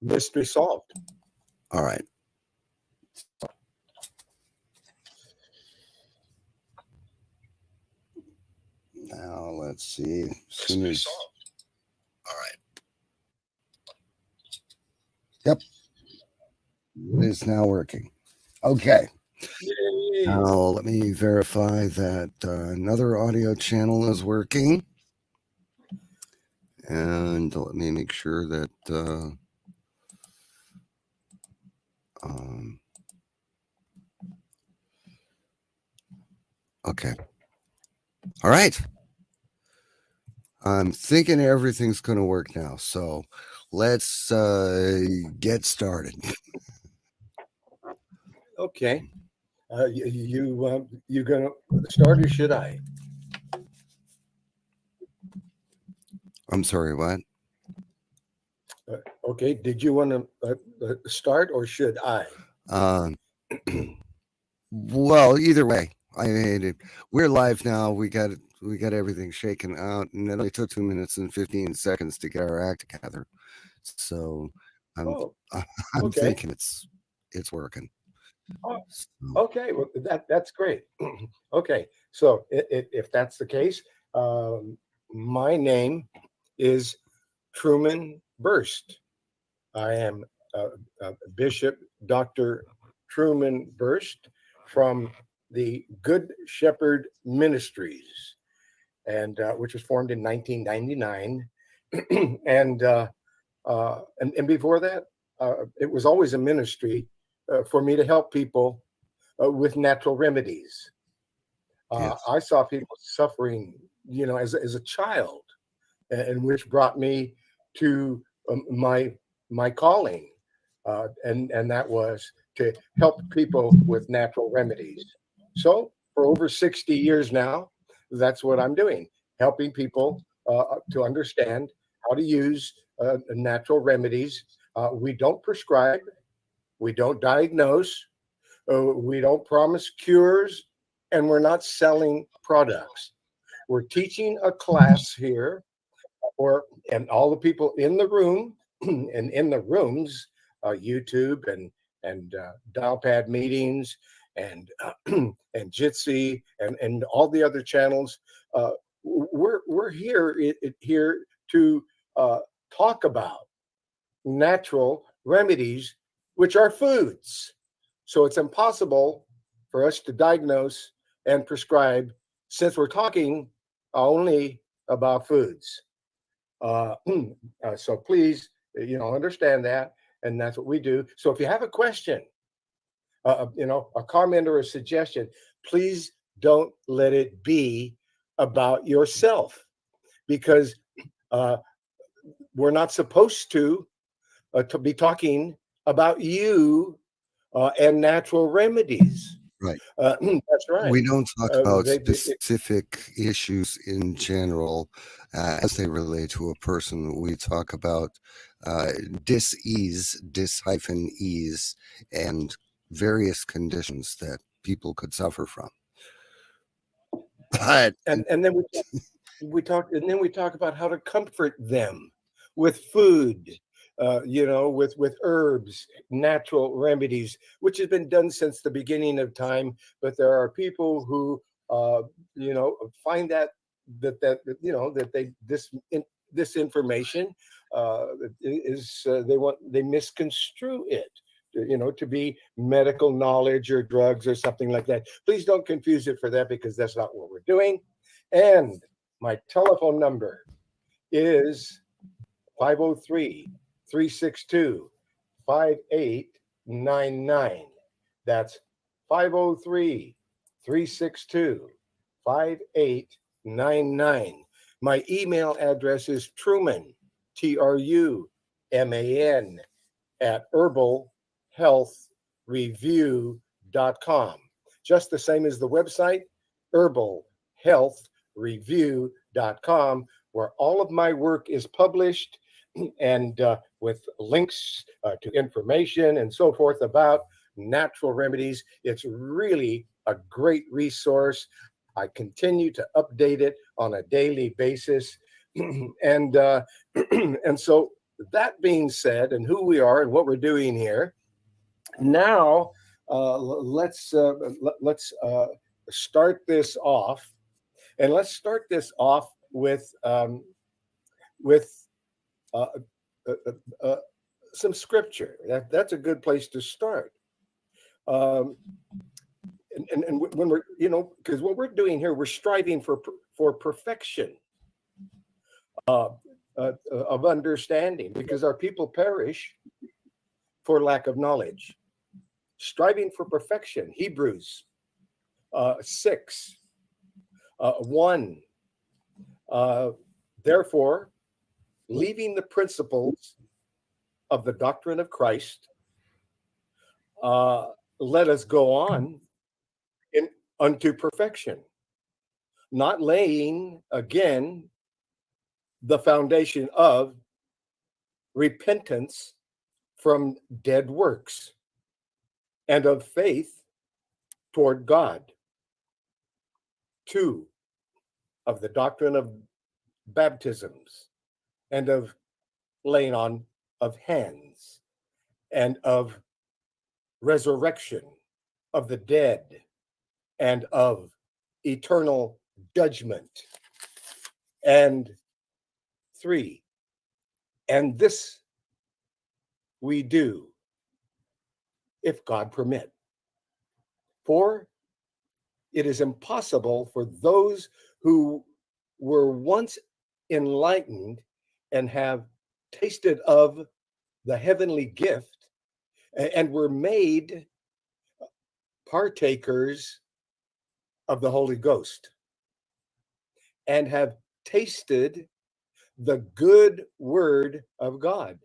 Mystery solved. All right. Now let's see. Mystery solved. All right. Yep. It is now working. Okay. Yay. Now let me verify that another audio channel is working. And let me make sure that okay. All right. I'm thinking everything's going to work now. So let's get started. Okay. You gonna start or should I? I'm sorry, what? Okay. Did you want to start or should I? Well, either way, I hate it. We're live now. We got everything shaken out, and it only took 2 minutes and 15 seconds to get our act together. So I'm okay. thinking it's working. Oh, okay. Well, that's great. Okay. So if that's the case, my name is Truman Burst. I am Bishop Dr. Truman Burst from the Good Shepherd Ministries, and which was formed in 1999. And before that, it was always a ministry for me to help people with natural remedies. Yes. I saw people suffering, as a child, and which brought me to my calling, and that was to help people with natural remedies. So for over 60 years now, that's what I'm doing, helping people to understand how to use natural remedies. We don't prescribe, we don't diagnose, we don't promise cures, and we're not selling products. We're teaching a class here, and all the people in the room and in the rooms, YouTube and Dialpad meetings and and Jitsi and all the other channels. We're here to talk about natural remedies, which are foods. So it's impossible for us to diagnose and prescribe, since we're talking only about foods. So please, understand that, and that's what we do. So if you have a question, a comment or a suggestion, please don't let it be about yourself, because we're not supposed to be talking about you and natural remedies. Right. That's right. We don't talk about specific issues in general as they relate to a person. We talk about dis-ease, dis-ease, and various conditions that people could suffer from. But and then we talk about how to comfort them with food, with herbs, natural remedies, which has been done since the beginning of time. But there are people who, find that this information is they misconstrue it, to be medical knowledge or drugs or something like that. Please don't confuse it for that, because that's not what we're doing. And my telephone number is 503-362-5899. That's 503-362-5899. My email address is Truman, TRUMAN, at herbalhealthreview.com. Just the same as the website, herbalhealthreview.com, where all of my work is published, and with links to information and so forth about natural remedies. It's really a great resource. I continue to update it on a daily basis. And so that being said, and who we are and what we're doing here, now let's start this off, and let's start this off with uh, uh, uh, some scripture. That's a good place to start. Um, and when we're, because what we're doing here, we're striving for perfection uh, of understanding, because our people perish for lack of knowledge. Striving for perfection. Hebrews 6 1. Therefore, leaving the principles of the doctrine of Christ, let us go on unto perfection, not laying again the foundation of repentance from dead works and of faith toward God. 2, of the doctrine of baptisms and of laying on of hands and of resurrection of the dead and of eternal judgment. And 3, and this we do if God permit. For it is impossible for those who were once enlightened and have tasted of the heavenly gift and were made partakers of the Holy Ghost and have tasted the good word of God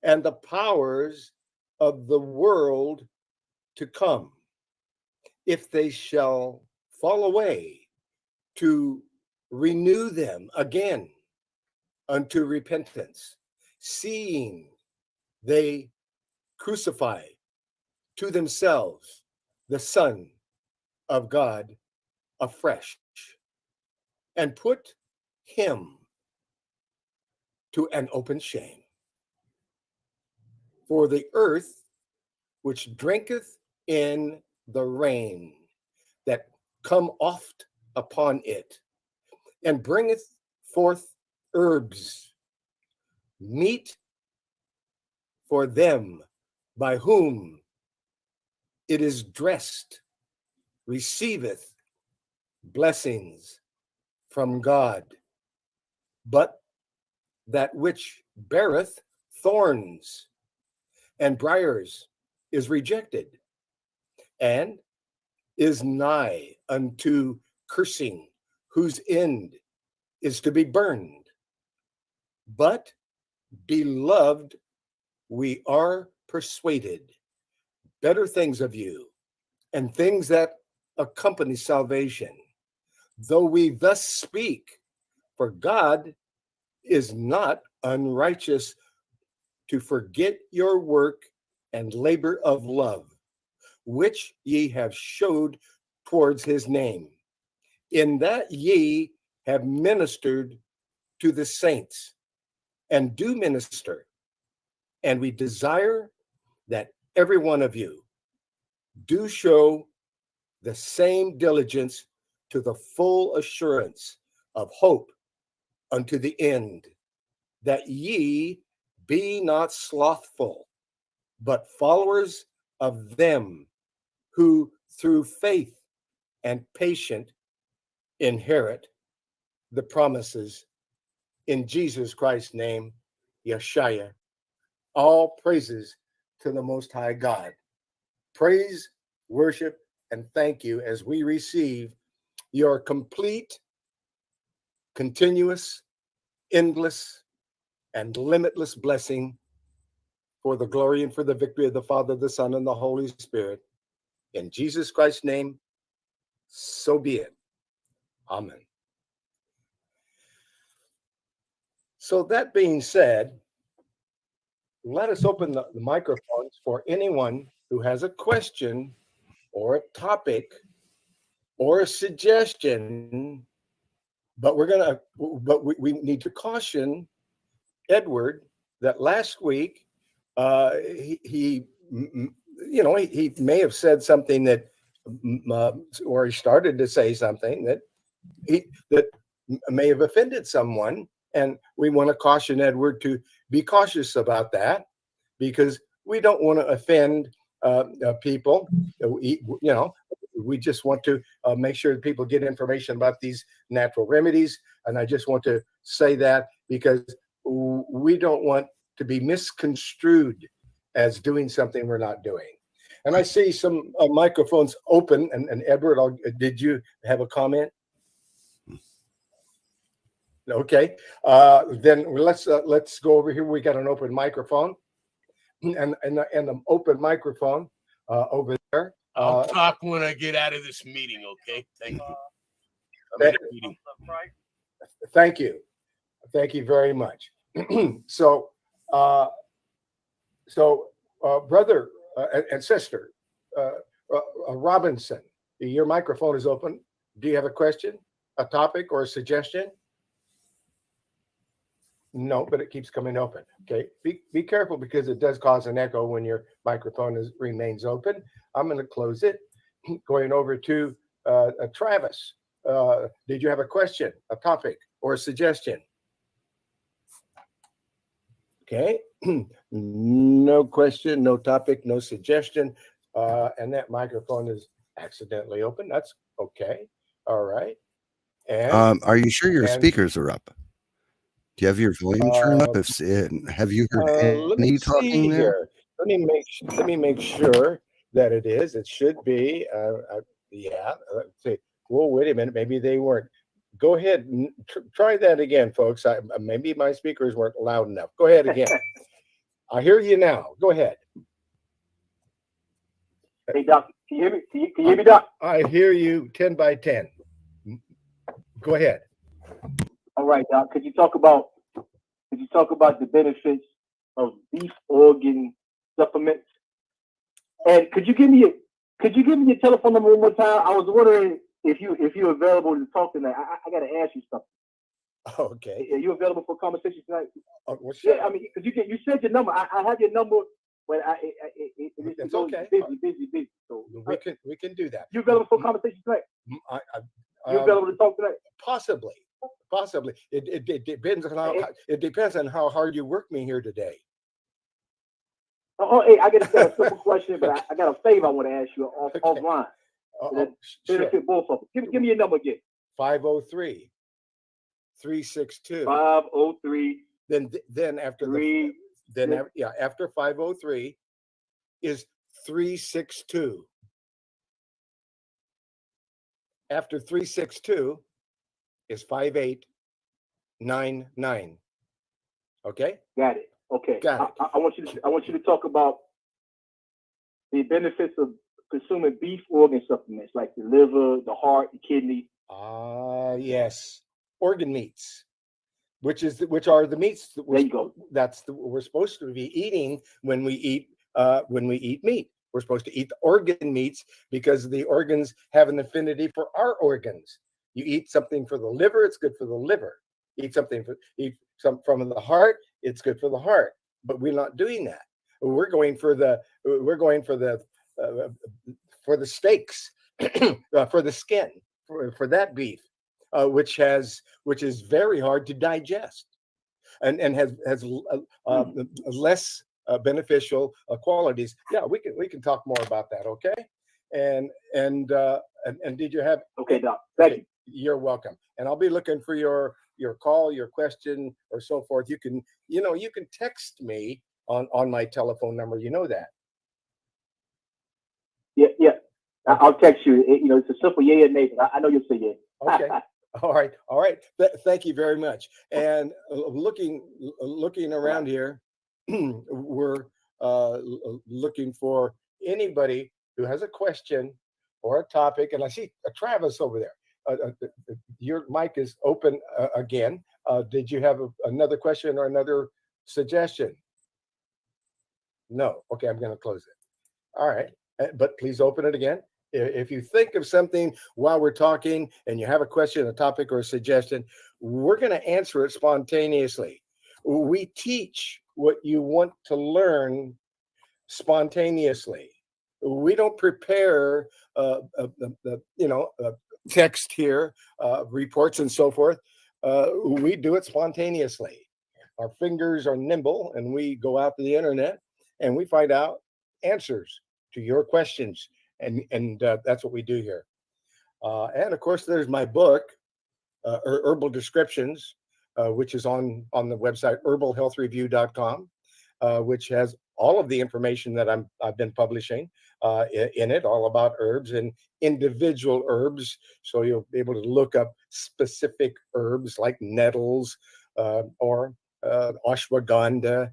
and the powers of the world to come, if they shall fall away, to renew them again unto repentance, seeing they crucify to themselves the Son of God afresh, and put him to an open shame. For the earth which drinketh in the rain that come oft upon it, and bringeth forth herbs, meat for them by whom it is dressed, receiveth blessings from God. But that which beareth thorns and briars is rejected, and is nigh unto cursing, whose end is to be burned. But, beloved, we are persuaded better things of you, and things that accompany salvation, though we thus speak, for God is not unrighteous to forget your work and labor of love, which ye have showed towards his name, in that ye have ministered to the saints, and do minister. And we desire that every one of you do show the same diligence to the full assurance of hope unto the end, that ye be not slothful, but followers of them who through faith and patience inherit the promises. In Jesus Christ's name, Yeshua, all praises to the Most High God. Praise, worship, and thank you as we receive your complete, continuous, endless, and limitless blessing for the glory and for the victory of the Father, the Son, and the Holy Spirit. In Jesus Christ's name, so be it. Amen. So that being said, let us open the microphones for anyone who has a question or a topic or a suggestion. But we need to caution Edward that last week he he may have said something that or he started to say something that may have offended someone, and we want to caution Edward to be cautious about that, because we don't want to offend people. We just want to make sure that people get information about these natural remedies. And I just want to say that because we don't want to be misconstrued as doing something we're not doing. And I see some microphones open. And Edward, did you have a comment? Okay. Then let's go over here. We got an open microphone, and an open microphone over there. I'll talk when I get out of this meeting, okay? Thank you. I'm in a meeting. Thank you. Thank you very much. So, brother and sister Robinson, your microphone is open. Do you have a question, a topic, or a suggestion? No, but it keeps coming open. Okay, be careful, because it does cause an echo when your microphone remains open. I'm going to close it. Going over to Travis. Did you have a question, a topic, or a suggestion? Okay, no question, no topic, no suggestion, and that microphone is accidentally open. That's okay. All right. And are you sure your speakers are up? Do you have your volume turned up? Have you heard any talking there? Let me make sure that it is. It should be. Yeah. Let's see. Well, wait a minute. Maybe they weren't. Go ahead and try that again, folks. Maybe my speakers weren't loud enough. Go ahead again. I hear you now. Go ahead. Hey, Doc, can you hear me? Can you hear me, Doc? I hear you 10 by 10. Go ahead. All right, Doc. Could you talk about the benefits of beef organ supplements? And could you give me your telephone number one more time? I was wondering if you're available to talk tonight. I got to ask you something. Okay. Are you available for a conversation tonight? Well, sure. Yeah, I mean, because you said your number. I have your number, but it's okay. Busy. So we can do that. You available for a conversation tonight? You available to talk tonight? Possibly. It depends on how hard you work me here today. Hey, I got a simple question, but I got a favor I want to ask you offline. Benefit both of them. Give me your number again. 503-362. 503. Then after after 503 is 362. After 362 is 5899. Okay? Got it. Okay. Got it. I want you to talk about the benefits of consuming beef organ supplements like the liver, the heart, the kidney. Yes. Organ meats, which are the meats that we're supposed to be eating when we eat meat. We're supposed to eat the organ meats because the organs have an affinity for our organs. You eat something for the liver, it's good for the liver. Eat some from the heart, it's good for the heart. But we're not doing that. We're going for the steaks, for the skin, for that beef, which is very hard to digest, and has less beneficial qualities. Yeah, we can talk more about that. Okay, and did you have? Okay, Doc. Thank you. You're welcome. And I'll be looking for your call, your question, or so forth. You can text me on my telephone number. You know that. Yeah. I'll text you. It's a simple yeah or nay. I know you'll say yeah. Okay. All right. Thank you very much. And looking around here, we're looking for anybody who has a question or a topic. And I see Travis over there. Your mic is open again. Did you have another question or another suggestion? No. Okay, I'm going to close it. All right. But please open it again. If you think of something while we're talking and you have a question, a topic, or a suggestion, we're going to answer it spontaneously. We teach what you want to learn spontaneously. We don't prepare, text here, reports and so forth. We do it spontaneously. Our fingers are nimble, and we go out to the internet and we find out answers to your questions, and that's what we do here. And of course, there's my book, Herbal Descriptions, which is on the website herbalhealthreview.com, which has all of the information that I've been publishing in it, all about herbs and individual herbs. So you'll be able to look up specific herbs like nettles, or ashwagandha,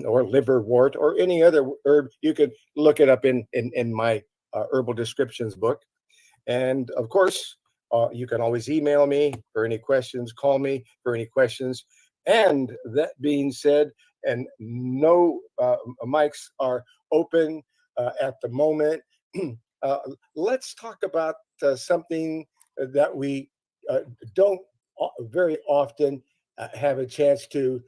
or liverwort, or any other herb. You could look it up in my Herbal Descriptions book. And of course, you can always email me for any questions, call me for any questions. And that being said, and no mics are open at the moment, let's talk about something that we don't very often have a chance to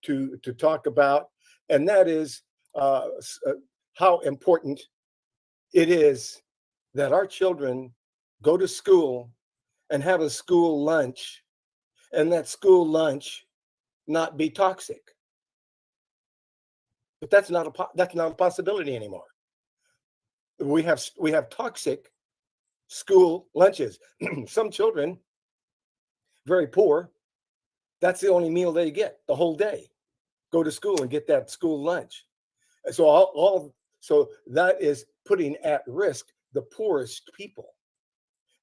to talk about, and that is how important it is that our children go to school and have a school lunch, and that school lunch not be toxic. But that's not a possibility anymore. We have toxic school lunches. Some children, very poor, that's the only meal they get the whole day. Go to school and get that school lunch. So so that is putting at risk the poorest people.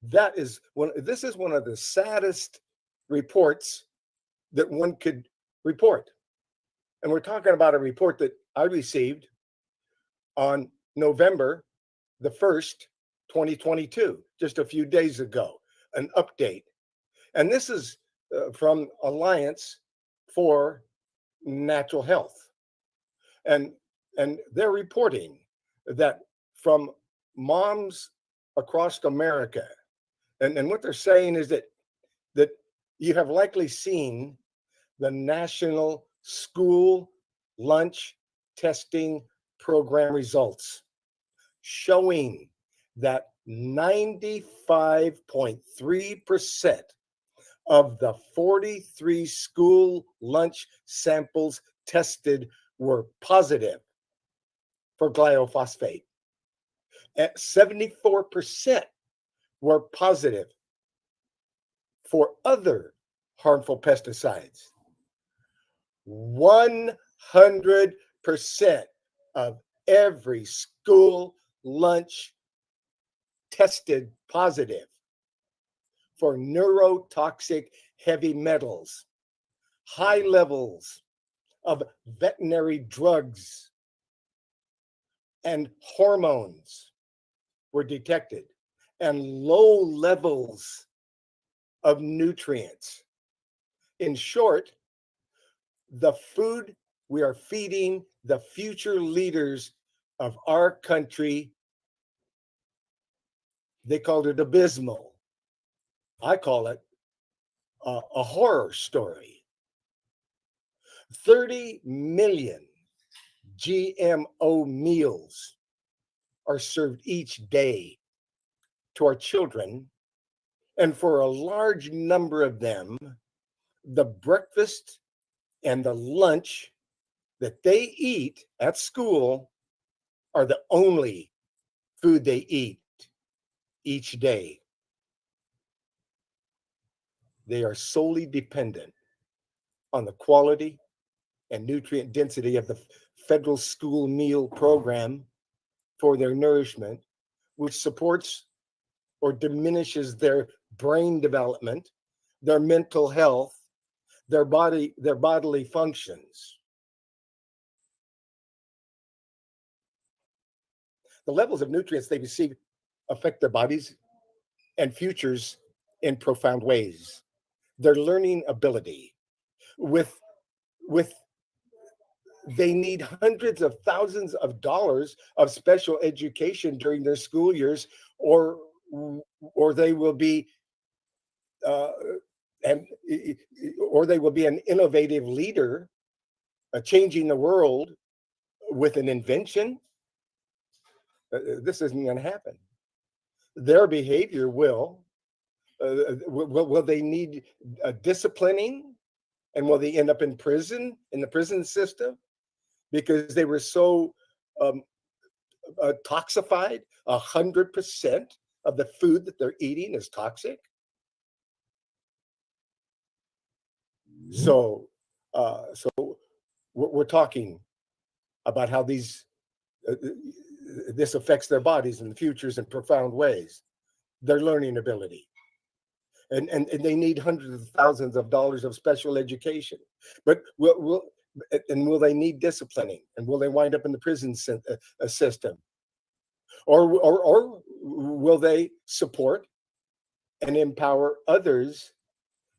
This is one of the saddest reports that one could report. And we're talking about a report that I received on November the 1st, 2022, just a few days ago, an update. And this is from Alliance for Natural Health. And they're reporting that from moms across America, and what they're saying is that you have likely seen the National School Lunch Testing Program results showing that 95.3% of the 43 school lunch samples tested were positive for glyphosate. At 74% were positive for other harmful pesticides. 100% of every school lunch tested positive for neurotoxic heavy metals. High levels of veterinary drugs and hormones were detected, and low levels of nutrients. In short, the food we are feeding the future leaders of our country, they called it abysmal. I call it a horror story. 30 million GMO meals are served each day to our children, and for a large number of them, the breakfast and the lunch that they eat at school are the only food they eat each day. They are solely dependent on the quality and nutrient density of the federal school meal program for their nourishment, which supports or diminishes their brain development, their mental health, their bodily functions. The levels of nutrients they receive affect their bodies and futures in profound ways. Their learning ability, with they need hundreds of thousands of dollars of special education during their school years, or they will be or they will be an innovative leader changing the world with an invention, this isn't going to happen. Their behavior will they need disciplining, and will they end up in prison, in the prison system, because they were so toxified? 100% of the food that they're eating is toxic. So we're talking about how this affects their bodies in the futures in profound ways. Their learning ability, and they need hundreds of thousands of dollars of special education. But will they need disciplining, and will they wind up in the prison system, or will they support and empower others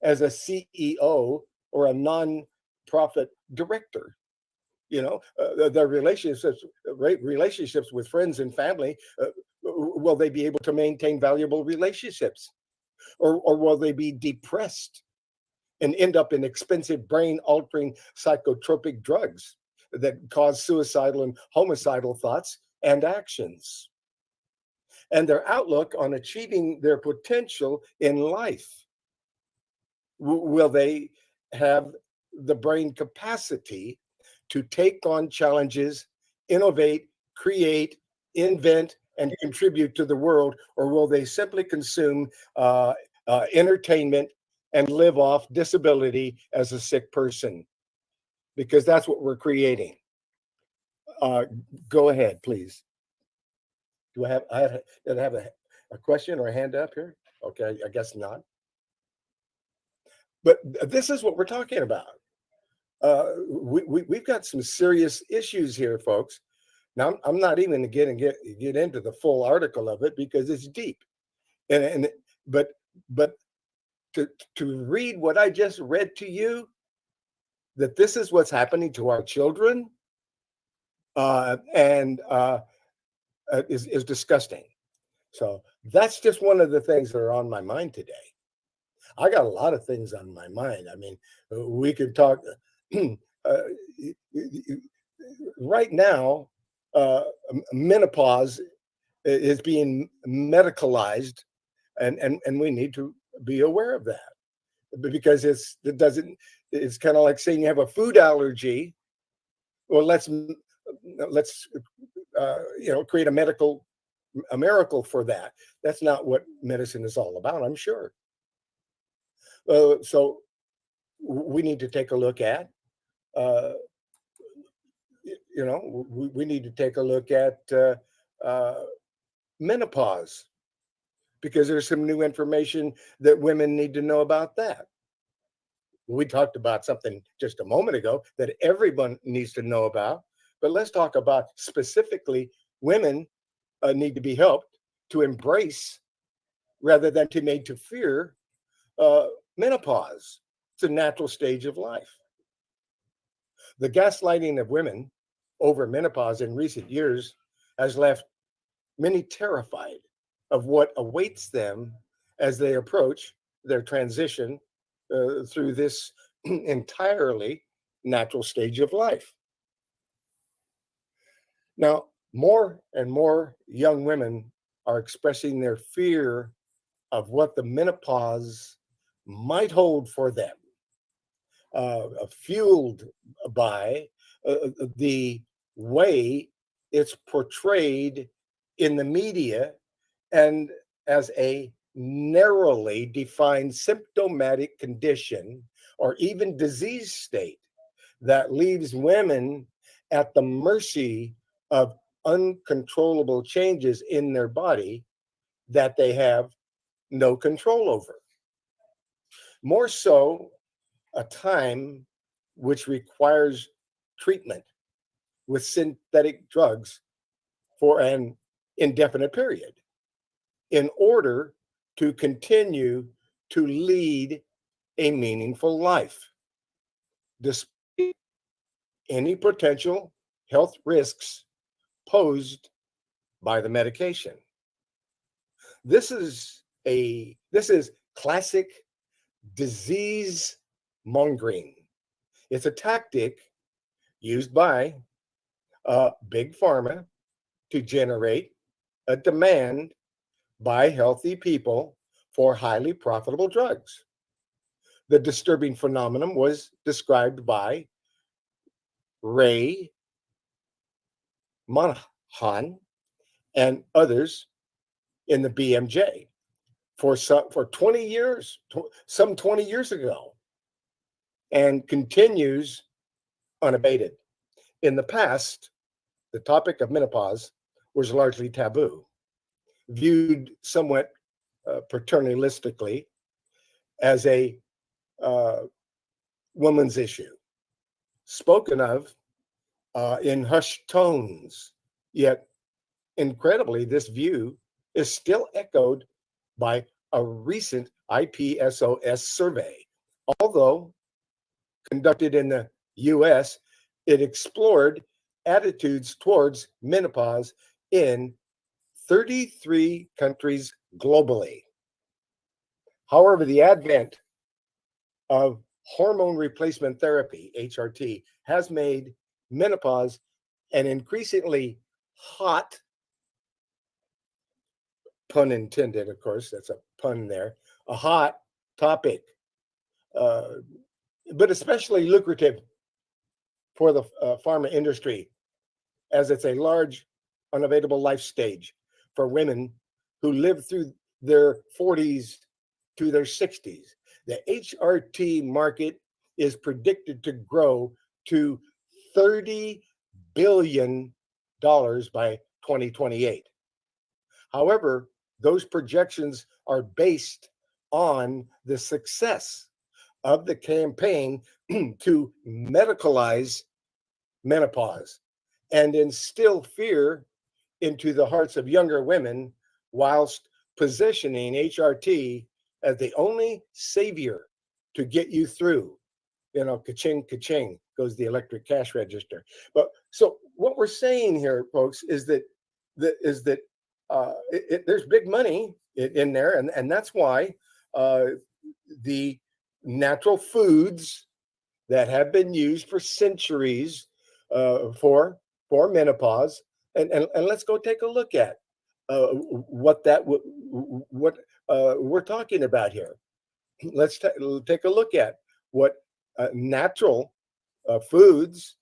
as a CEO or a non-profit director? Their relationships with friends and family, will they be able to maintain valuable relationships, or will they be depressed and end up in expensive brain-altering psychotropic drugs that cause suicidal and homicidal thoughts and actions? And their outlook on achieving their potential in life, will they have the brain capacity to take on challenges, innovate, create, invent, and contribute to the world, or will they simply consume entertainment and live off disability as a sick person? Because that's what we're creating. Go ahead, please. Did I have a question or a hand up here? Okay, I guess not. But this is what we're talking about. We've got some serious issues here, folks. Now, I'm not even get into the full article of it because it's deep, but to read what I just read to you, that this is what's happening to our children, is disgusting. So that's just one of the things that are on my mind today. I got a lot of things on my mind. I mean, we could talk. Right now, menopause is being medicalized, and we need to be aware of that, because it's kind of like saying you have a food allergy. Well, let's create a miracle for that. That's not what medicine is all about, I'm sure. So we need to take a look at, we need to take a look at menopause, because there's some new information that women need to know about that. We talked about something just a moment ago that everyone needs to know about, but let's talk about specifically women need to be helped to embrace, rather than to made to fear, menopause. It's a natural stage of life. The gaslighting of women over menopause in recent years has left many terrified of what awaits them as they approach their transition through this entirely natural stage of life. Now, more and more young women are expressing their fear of what the menopause might hold for them, fueled by the way it's portrayed in the media, and as a narrowly defined symptomatic condition or even disease state that leaves women at the mercy of uncontrollable changes in their body that they have no control over. More so, a time which requires treatment with synthetic drugs for an indefinite period in order to continue to lead a meaningful life, despite any potential health risks posed by the medication. This is classic disease mongering. It's a tactic used by big pharma to generate a demand by healthy people for highly profitable drugs. The disturbing phenomenon was described by Ray Monahan and others in the BMJ for 20 years, some 20 years ago, and continues unabated. In the past, the topic of menopause was largely taboo, viewed somewhat paternalistically as a woman's issue, spoken of in hushed tones. Yet, incredibly, this view is still echoed by a recent IPSOS survey. Although conducted in the US, it explored attitudes towards menopause in 33 countries globally. However, the advent of hormone replacement therapy, HRT, has made menopause an increasingly hot, pun intended, of course, that's a pun there, a hot topic, but especially lucrative for the pharma industry, as it's a large, unavailable life stage for women who live through their 40s to their 60s. The HRT market is predicted to grow to $30 billion by 2028. However, those projections are based on the success of the campaign to medicalize menopause and instill fear into the hearts of younger women, whilst positioning HRT as the only savior to get you through. You know, ka-ching, ka-ching goes the electric cash register. But so what we're saying here, folks, is that there's big money in there, and that's why the natural foods that have been used for centuries for menopause, and let's go take a look at what we're talking about here. Let's take a look at what natural foods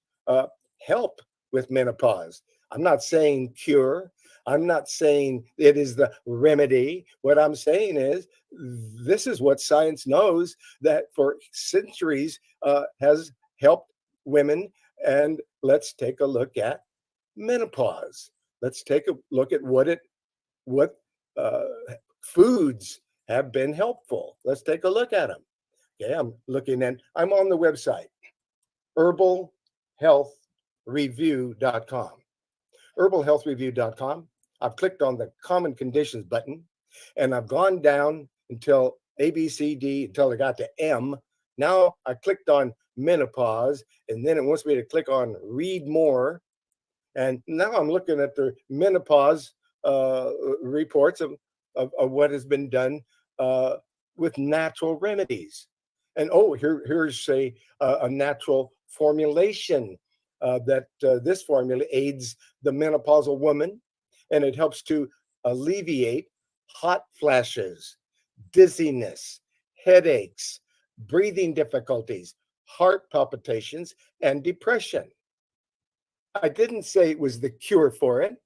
help with menopause. I'm not saying cure. I'm not saying it is the remedy. What I'm saying is this is what science knows that for centuries has helped women. And let's take a look at menopause. Let's take a look at what foods have been helpful. Let's take a look at them. Okay, I'm on the website, herbalhealthreview.com. herbalhealthreview.com. I've clicked on the common conditions button, and I've gone down until ABCD until I got to M. Now I clicked on menopause, and then it wants me to click on read more. And now I'm looking at the menopause reports of what has been done with natural remedies. And here's a natural formulation that this formula aids the menopausal woman, and it helps to alleviate hot flashes, dizziness, headaches, breathing difficulties, heart palpitations, and depression. I didn't say it was the cure for it.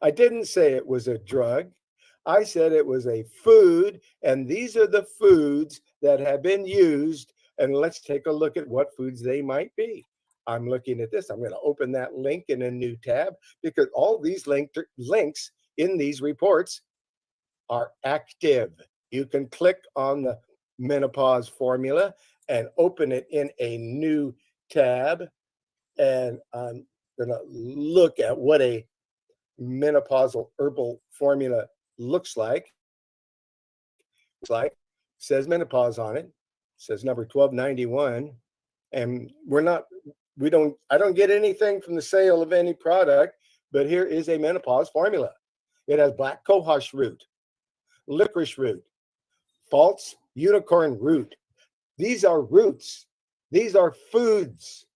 I didn't say it was a drug. I said it was a food, and these are the foods that have been used. And let's take a look at what foods they might be. I'm looking at this. I'm going to open that link in a new tab because all these links in these reports are active. You can click on the menopause formula and open it in a new tab. And I'm going to look at what a menopausal herbal formula looks like. It says menopause on it. It says number 1291. And I don't get anything from the sale of any product, but here is a menopause formula. It has black cohosh root, licorice root, false unicorn root. These are roots. These are foods.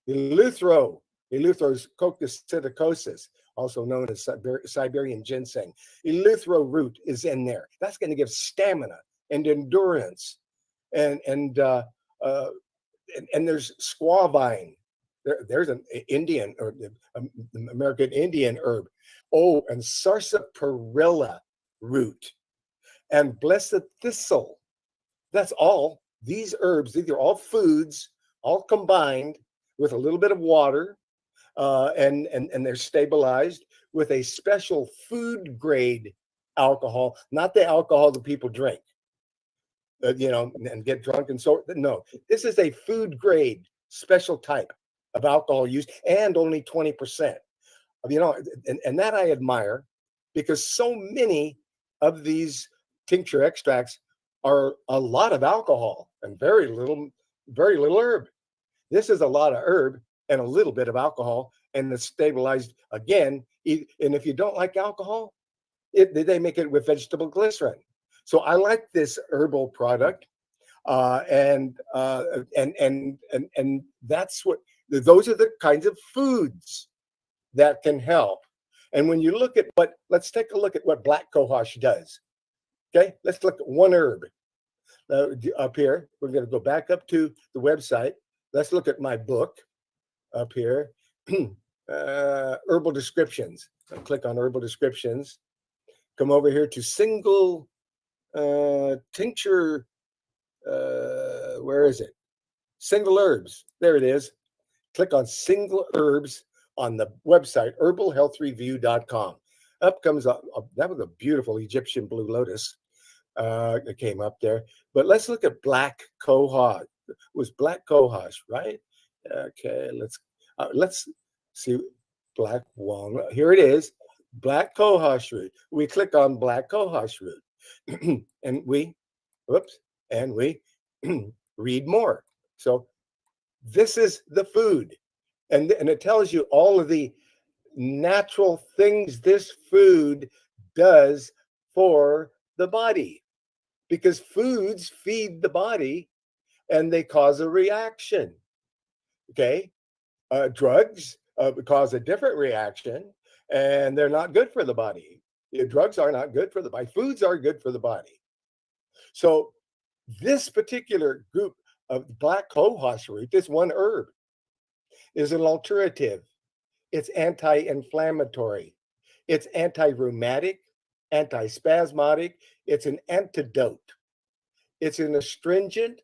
Eleuthero's coccidiosis, also known as Siberian ginseng. Eleuther root is in there. That's going to give stamina and endurance. And there's squavine. There's an Indian or American Indian herb. Oh, and sarsaparilla root and blessed thistle. That's all. These herbs, these are all foods, all combined with a little bit of water, and they're stabilized with a special food grade alcohol, not the alcohol that people drink, and get drunk and so. No, this is a food grade special type of alcohol used, and only 20%. And that I admire, because so many of these tincture extracts are a lot of alcohol and very little herb. This is a lot of herb and a little bit of alcohol, and it's stabilized again. And if you don't like alcohol, they make it with vegetable glycerin. So I like this herbal product, and that's what those are the kinds of foods that can help. And when you look at let's take a look at what black cohosh does. Okay, let's look at one herb up here. We're going to go back up to the website. Let's look at my book up here. Herbal descriptions. I'll click on herbal descriptions. Come over here to single tincture. Where is it? Single herbs. There it is. Click on single herbs on the website, herbalhealthreview.com. Up comes that was a beautiful Egyptian blue lotus. It came up there. But let's look at black cohosh. It was black cohosh, right? Okay, let's see black walnut. Here it is, black cohosh root. We click on black cohosh root, and we read more. So this is the food, and it tells you all of the natural things this food does for the body, because foods feed the body and they cause a reaction. Okay, drugs cause a different reaction, and they're not good for the body. Drugs are not good for the body. Foods are good for the body. So this particular group of black cohosh root, this one herb, is an alternative. It's anti-inflammatory. It's anti-rheumatic, anti-spasmodic. It's an antidote. It's an astringent.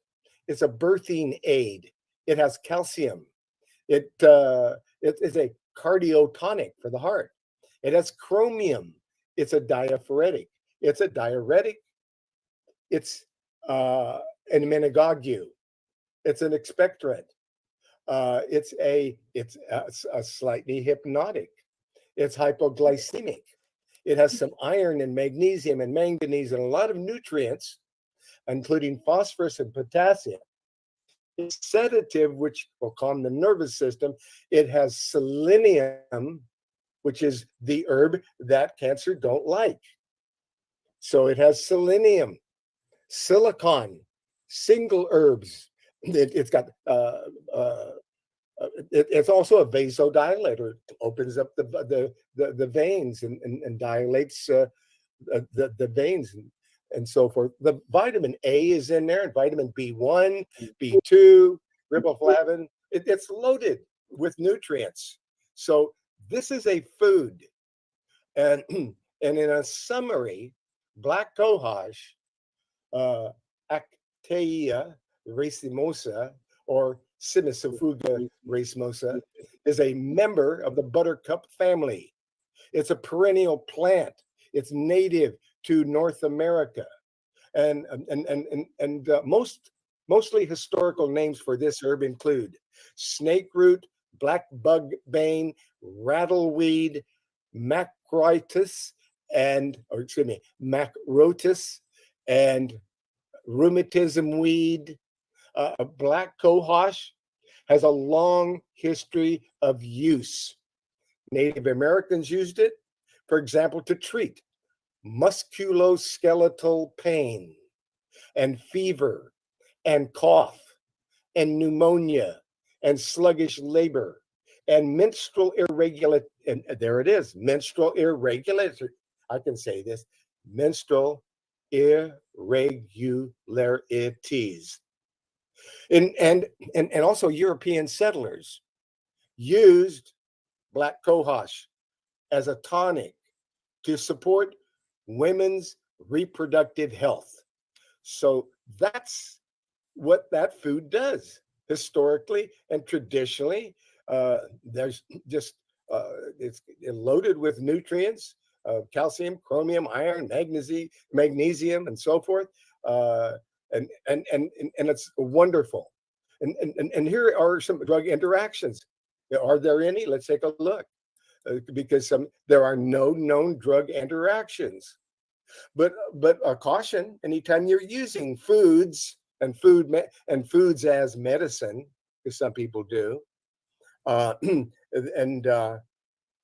It's a birthing aid. It has calcium. It is a cardiotonic for the heart. It has chromium. It's a diaphoretic. It's a diuretic. It's an emmenagogue. It's an expectorant. It's a slightly hypnotic. It's hypoglycemic. It has some iron and magnesium and manganese and a lot of nutrients, including phosphorus and potassium. It's sedative, which will calm the nervous system. It has selenium, which is the herb that cancer don't like. So it has selenium, silicon, single herbs. It's got it's also a vasodilator. It opens up the veins and dilates the veins and so forth. The vitamin A is in there, and vitamin B1, B2, riboflavin. It's loaded with nutrients. So this is a food. And in a summary, black cohosh, Actaea racemosa, or Cimicifuga racemosa, is a member of the buttercup family. It's a perennial plant. It's native to North America, and mostly historical names for this herb include snakeroot, black bug bane, rattleweed, macrotis, macrotis, and rheumatism weed. Black cohosh has a long history of use. Native Americans used it, for example, to treat musculoskeletal pain and fever and cough and pneumonia and sluggish labor and menstrual irregular, and there it is, menstrual irregularity. I can say this, menstrual irregularities. And also European settlers used black cohosh as a tonic to support women's reproductive health. So that's what that food does historically and traditionally. There's just it's loaded with nutrients, calcium, chromium, iron, magnesium, and so forth. Uh, and it's wonderful. And here are some drug interactions. Are there any? Let's take a look. Because there are no known drug interactions. But a caution: anytime you're using foods and foods as medicine, as some people do, uh, and, uh,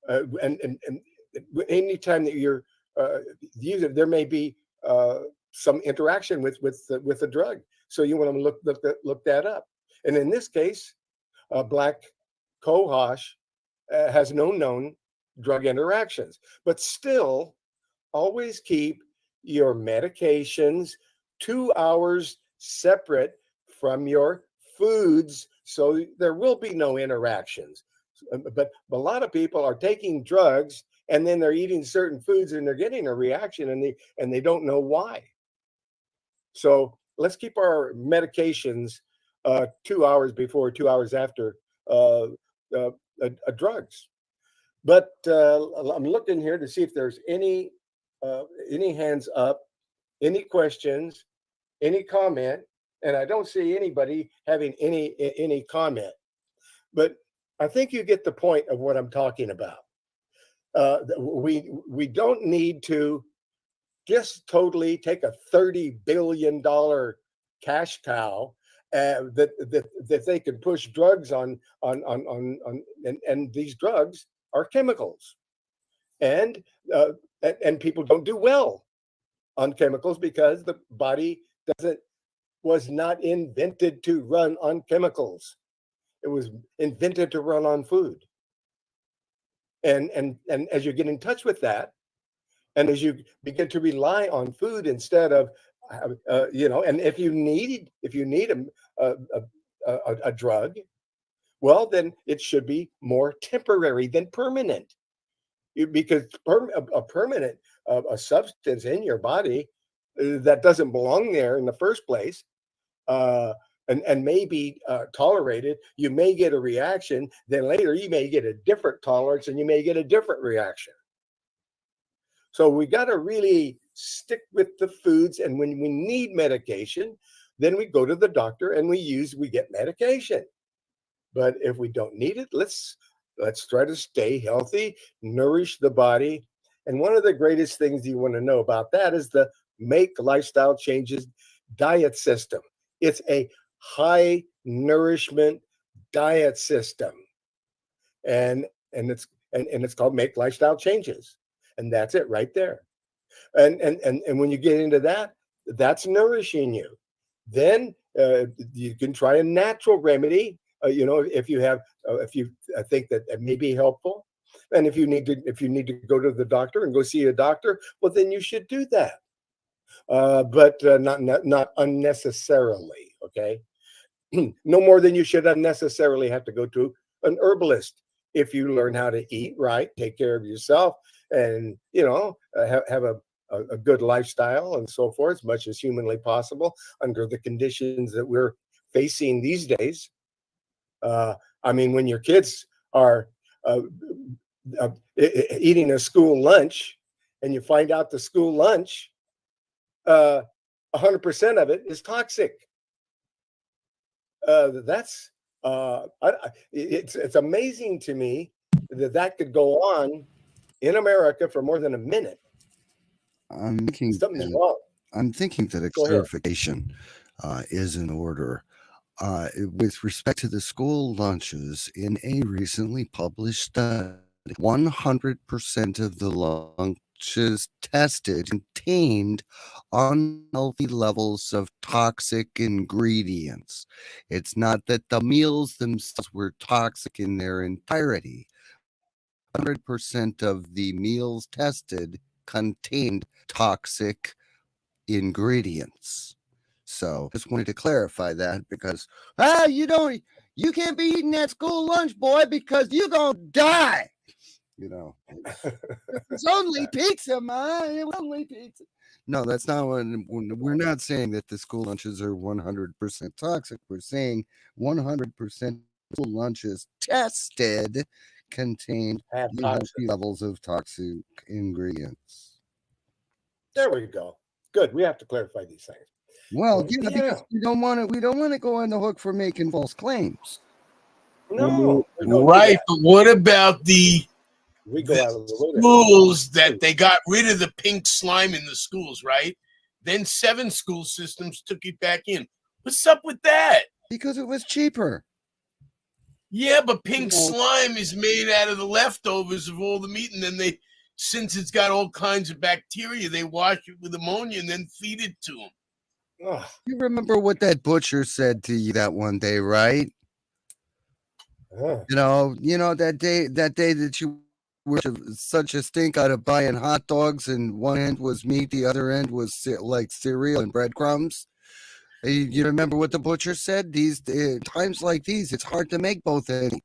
and anytime that you're using, there may be some interaction with the drug. So you want to look that up. And in this case, black cohosh has no known drug interactions, but still always keep your medications 2 hours separate from your foods so there will be no interactions. But a lot of people are taking drugs and then they're eating certain foods and they're getting a reaction and they don't know why. So let's keep our medications 2 hours before, 2 hours after uh, drugs. But I'm looking here to see if there's any hands up, any questions, any comment, and I don't see anybody having any comment. But I think you get the point of what I'm talking about. We don't need to just totally take a $30 billion cash cow that they can push drugs on and these drugs are chemicals, and people don't do well on chemicals because the body was not invented to run on chemicals. It was invented to run on food. And as you get in touch with that, and as you begin to rely on food instead of and if you need a drug, well, then it should be more temporary than permanent. Because a permanent a substance in your body that doesn't belong there in the first place, and may be tolerated, you may get a reaction. Then later you may get a different tolerance, and you may get a different reaction. So we got to really stick with the foods. And when we need medication, then we go to the doctor and we get medication. But if we don't need it, let's try to stay healthy, nourish the body. And one of the greatest things you want to know about that is the Make Lifestyle Changes diet system. It's a high nourishment diet system. And it's called Make Lifestyle Changes. And that's it right there. And when you get into that, that's nourishing you. Then you can try a natural remedy. If you think that it may be helpful, and if you need to go to the doctor and go see a doctor, well, then you should do that. But not unnecessarily. Okay, no more than you should unnecessarily have to go to an herbalist. If you learn how to eat right, take care of yourself, and have a good lifestyle and so forth, as much as humanly possible under the conditions that we're facing these days. I mean, when your kids are eating a school lunch, and you find out the school lunch, 100% of it is toxic. It's amazing to me that could go on in America for more than a minute. Something's wrong. I'm thinking that a clarification is in order. With respect to the school lunches, in a recently published study, 100% of the lunch lunches tested contained unhealthy levels of toxic ingredients. It's not that the meals themselves were toxic in their entirety. 100% of the meals tested contained toxic ingredients. So just wanted to clarify that because you can't be eating that school lunch, boy, because you're gonna die. It's only pizza, Ma. It's only pizza. No, that's not what we're not saying that the school lunches are 100% toxic. We're saying 100% school lunches tested contained Have unhealthy toxins. levels of toxic ingredients. There we go. Good. We have to clarify these things. Well, Yeah. because we don't want to go on the hook for making false claims. No, we don't do Right, that. but what about the We go out of the way. schools that they got rid of the pink slime in the schools, right? Then 7 school systems took it back in. What's up with that? Because it was cheaper. Yeah, but pink No. slime is made out of the leftovers of all the meat, and then since it's got all kinds of bacteria, they wash it with ammonia and then feed it to them. Ugh. You remember what that butcher said to you that one day, right? Huh. That day that you were such a stink out of buying hot dogs, and one end was meat, the other end was like cereal and breadcrumbs. You remember what the butcher said? These times like these, it's hard to make both ends.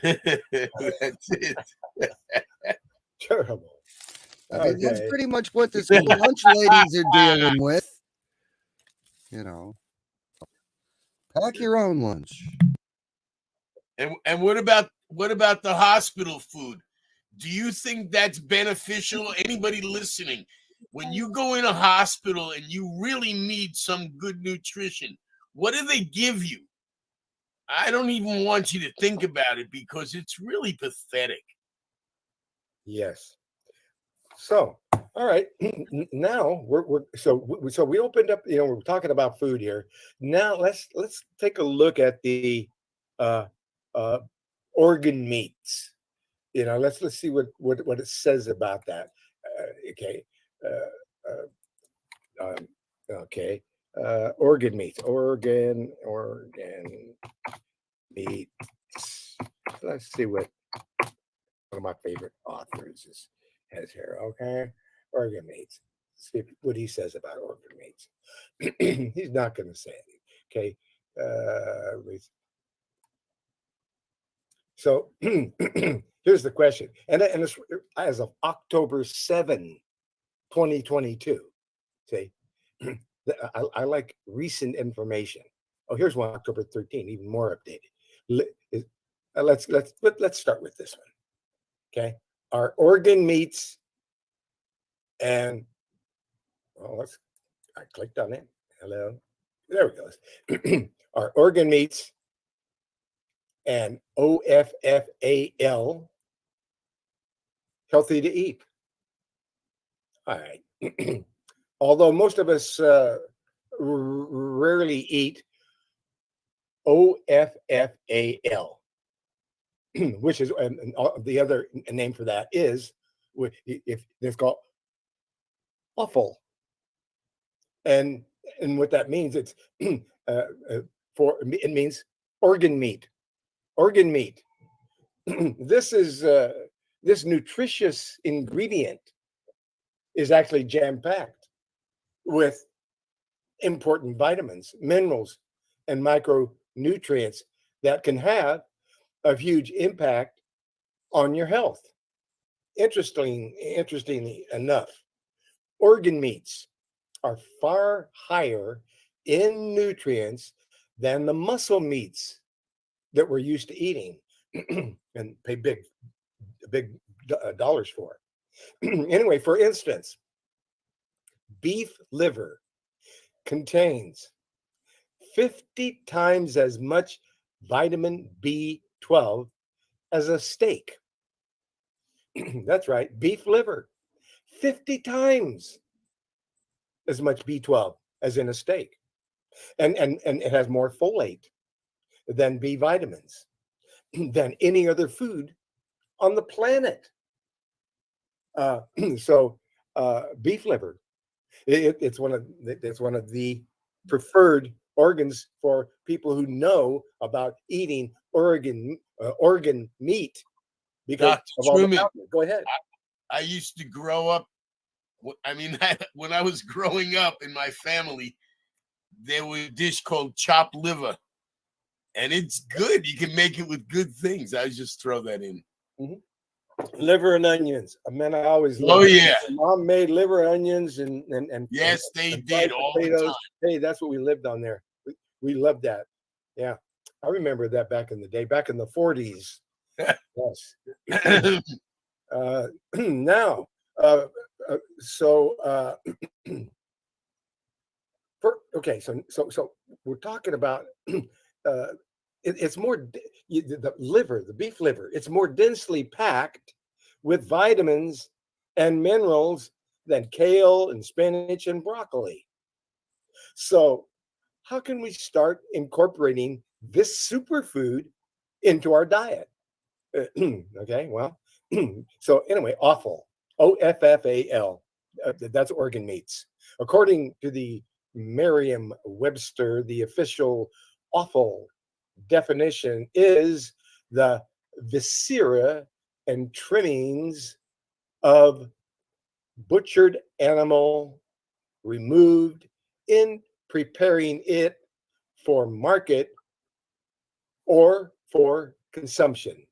That's it. Terrible. I mean, that's Okay. pretty much what the school lunch ladies are dealing with. Pack your own lunch. And what about the hospital food? Do you think that's beneficial? Anybody listening, when you go in a hospital and you really need some good nutrition, what do they give you? I don't even want you to think about it because it's really pathetic. Yes. So, all right. Now so we opened up. We're talking about food here. Now let's take a look at the uh, uh, organ meats. Let's see what it says about that. Okay. Okay. Organ meats. Organ meats. Let's see what one of my favorite authors has here. Okay. Organ meats. See what he says about organ meats. He's not going to say anything. Okay. So here's the question. And it's as of October 7, 2022. See, I like recent information. Oh, here's one, October 13, even more updated. Let's start with this one. Okay. Our organ meats and I clicked on it. Hello. There we go. Our organ meats and OFFAL, healthy to eat. All right. Although most of us rarely eat OFFAL, which is the other name for that is if it's called offal, and what that means it means organ meat. Organ meat. This nutritious ingredient is actually jam-packed with important vitamins, minerals, and micronutrients that can have a huge impact on your health. Interestingly enough, organ meats are far higher in nutrients than the muscle meats that we're used to eating and pay big dollars for. Anyway, for instance, beef liver contains 50 times as much vitamin B12 as a steak. That's right, beef liver, 50 times as much B12 as in a steak. And it has more folate than B vitamins than any other food on the planet. Uh, so beef liver, it's one of the preferred organs for people who know about eating organ meat because Dr. of all the Truman, powder. Go ahead. I used to grow up. I mean, when I was growing up in my family, there was a dish called chopped liver, and it's good. You can make it with good things. I just throw that in. Mhm. Liver and onions. Man, I always Oh loved it. yeah, Mom made liver, onions, and yes, they and did fried all the potatoes. time. Hey, that's what we lived on there. We loved that. Yeah, I remember that back in the day, back in the 40s. Yes. Now, uh, so okay, so we're talking about it's the liver, the beef liver. It's more densely packed with vitamins and minerals than kale and spinach and broccoli. So, how can we start incorporating this superfood into our diet? Okay, well, so anyway, offal, OFFAL, that's organ meats. According to the Merriam-Webster, the official offal definition is the viscera and trimmings of butchered animal removed in preparing it for market or for consumption.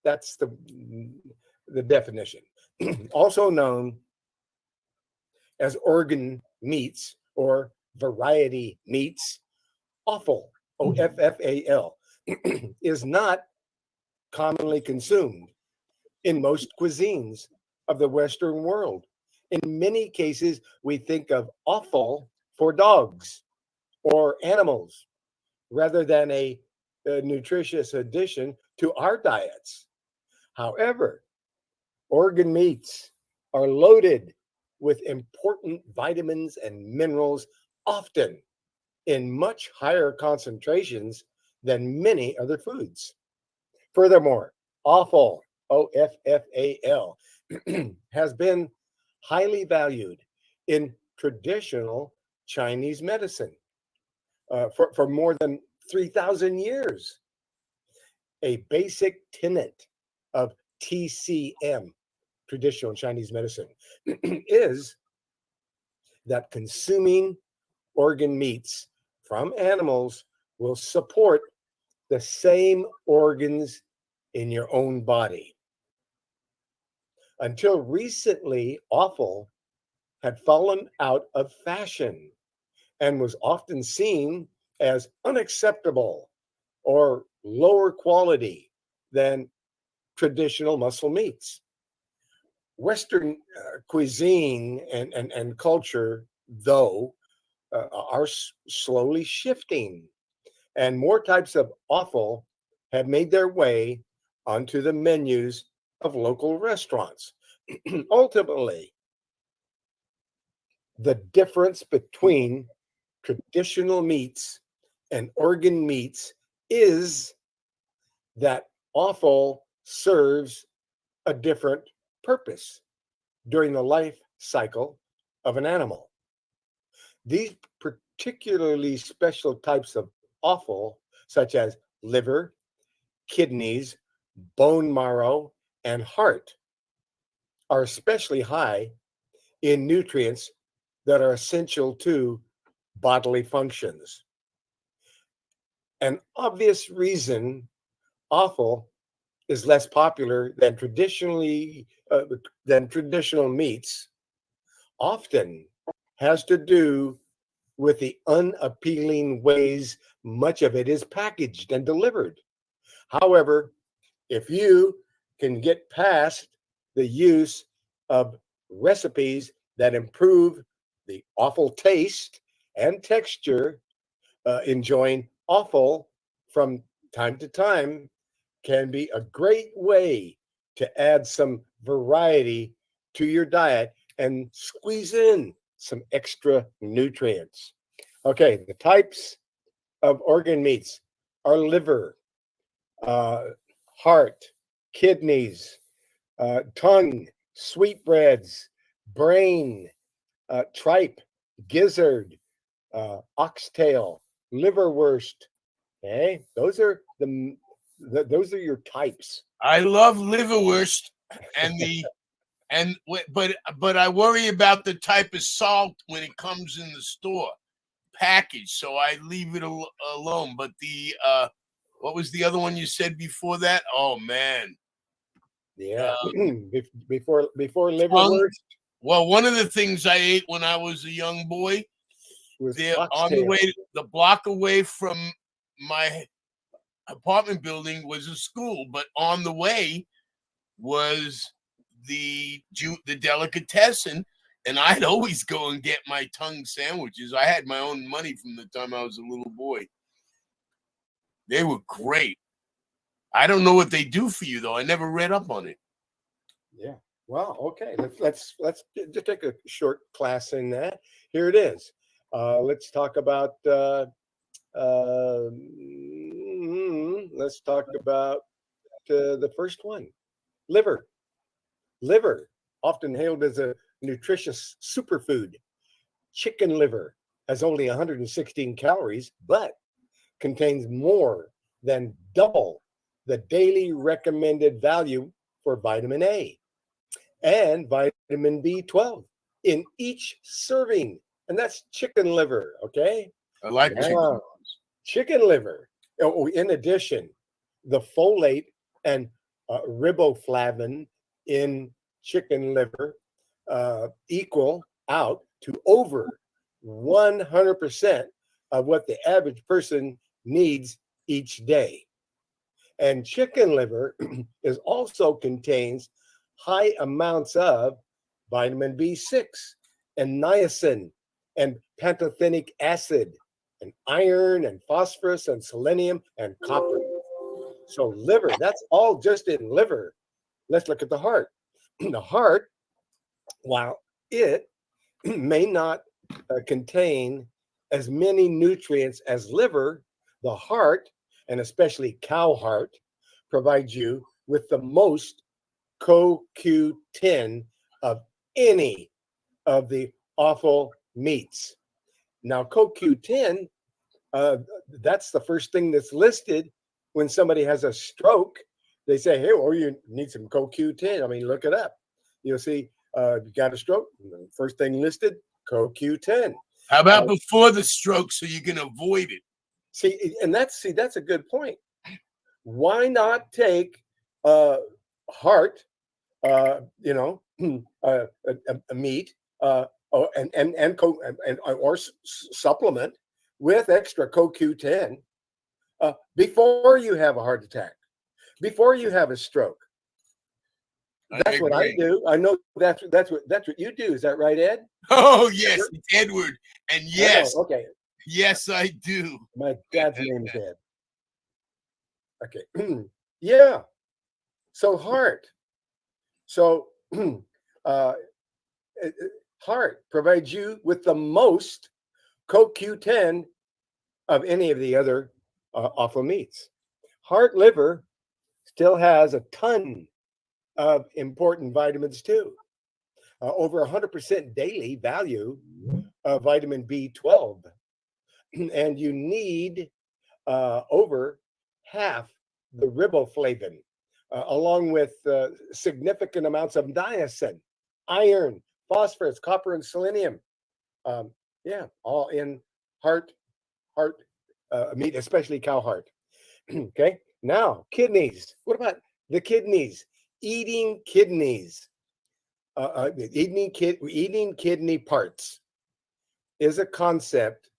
That's the definition. Also known as organ meats or variety meats, offal, OFFAL, is not commonly consumed in most cuisines of the Western world. In many cases, we think of offal for dogs or animals rather than a nutritious addition to our diets. However, organ meats are loaded with important vitamins and minerals, often in much higher concentrations than many other foods. Furthermore, offal, OFFAL, has been highly valued in traditional Chinese medicine for more than 3,000 years. A basic tenet of TCM, traditional Chinese medicine, is that consuming organ meats from animals will support the same organs in your own body. Until recently, offal had fallen out of fashion and was often seen as unacceptable or lower quality than traditional muscle meats. Western cuisine and culture, though, are slowly shifting, and more types of offal have made their way onto the menus of local restaurants. Ultimately, the difference between traditional meats and organ meats is that offal serves a different purpose during the life cycle of an animal. These particularly special types of offal, such as liver, kidneys, bone marrow, and heart, are especially high in nutrients that are essential to bodily functions. An obvious reason offal is less popular than traditional meats often has to do with the unappealing ways much of it is packaged and delivered. However, if you can get past the use of recipes that improve the awful taste and texture, enjoying offal from time to time can be a great way to add some variety to your diet and squeeze in some extra nutrients. Okay, the types of organ meats are liver, uh, heart, kidneys, tongue, sweetbreads, brain, tripe, gizzard, oxtail, liverwurst. Okay, those are those are your types. I love liverwurst but I worry about the type of salt when it comes in the store package, so I leave it alone. But the what was the other one you said before that? Oh man, Yeah, before tongue. liverwurst Well, one of the things I ate when I was a young boy, was there on the oxtail. way, the block away from my apartment building was a school, but on the way was the delicatessen, and I'd always go and get my tongue sandwiches. I had my own money from the time I was a little boy. They were great. I don't know what they do for you though. I never read up on it. Yeah. Well, okay. Let's just take a short class in that. Here it is. Let's talk about the first one. Liver. Liver, often hailed as a nutritious superfood. Chicken liver has only 116 calories, but contains more than double the daily recommended value for vitamin A and vitamin B12 in each serving. And that's chicken liver, okay? I like chicken. Chicken liver. Oh, in addition, the folate and riboflavin in chicken liver equal out to over 100% of what the average person needs each day. And chicken liver is also contains high amounts of vitamin B6 and niacin and pantothenic acid and iron and phosphorus and selenium and copper. So liver, that's all just in liver. Let's look at the heart. The heart, while it may not contain as many nutrients as liver, the heart, and especially cow heart, provides you with the most CoQ10 of any of the awful meats. Now, CoQ10, that's the first thing that's listed when somebody has a stroke. They say, hey, well, you need some CoQ10. I mean, look it up. You'll see, you got a stroke. First thing listed, CoQ10. How about before the stroke so you can avoid it? That's a good point. Why not take heart, a meat, or supplement with extra CoQ10 before you have a heart attack, before you have a stroke? That's what I do. I know that's what you do. Is that right, Ed? Oh yes, it's Edward, and yes, okay, yes, I do. My dad's name is Ed. Okay, yeah. So heart. So heart provides you with the most CoQ10 of any of the other awful meats. Heart liver still has a ton of important vitamins too. Over 100% daily value of vitamin B12. And you need over half the riboflavin, along with significant amounts of niacin, iron, phosphorus, copper, and selenium. All in heart meat, especially cow heart. Okay, now kidneys. What about the kidneys? Eating kidneys, eating kidney parts is a concept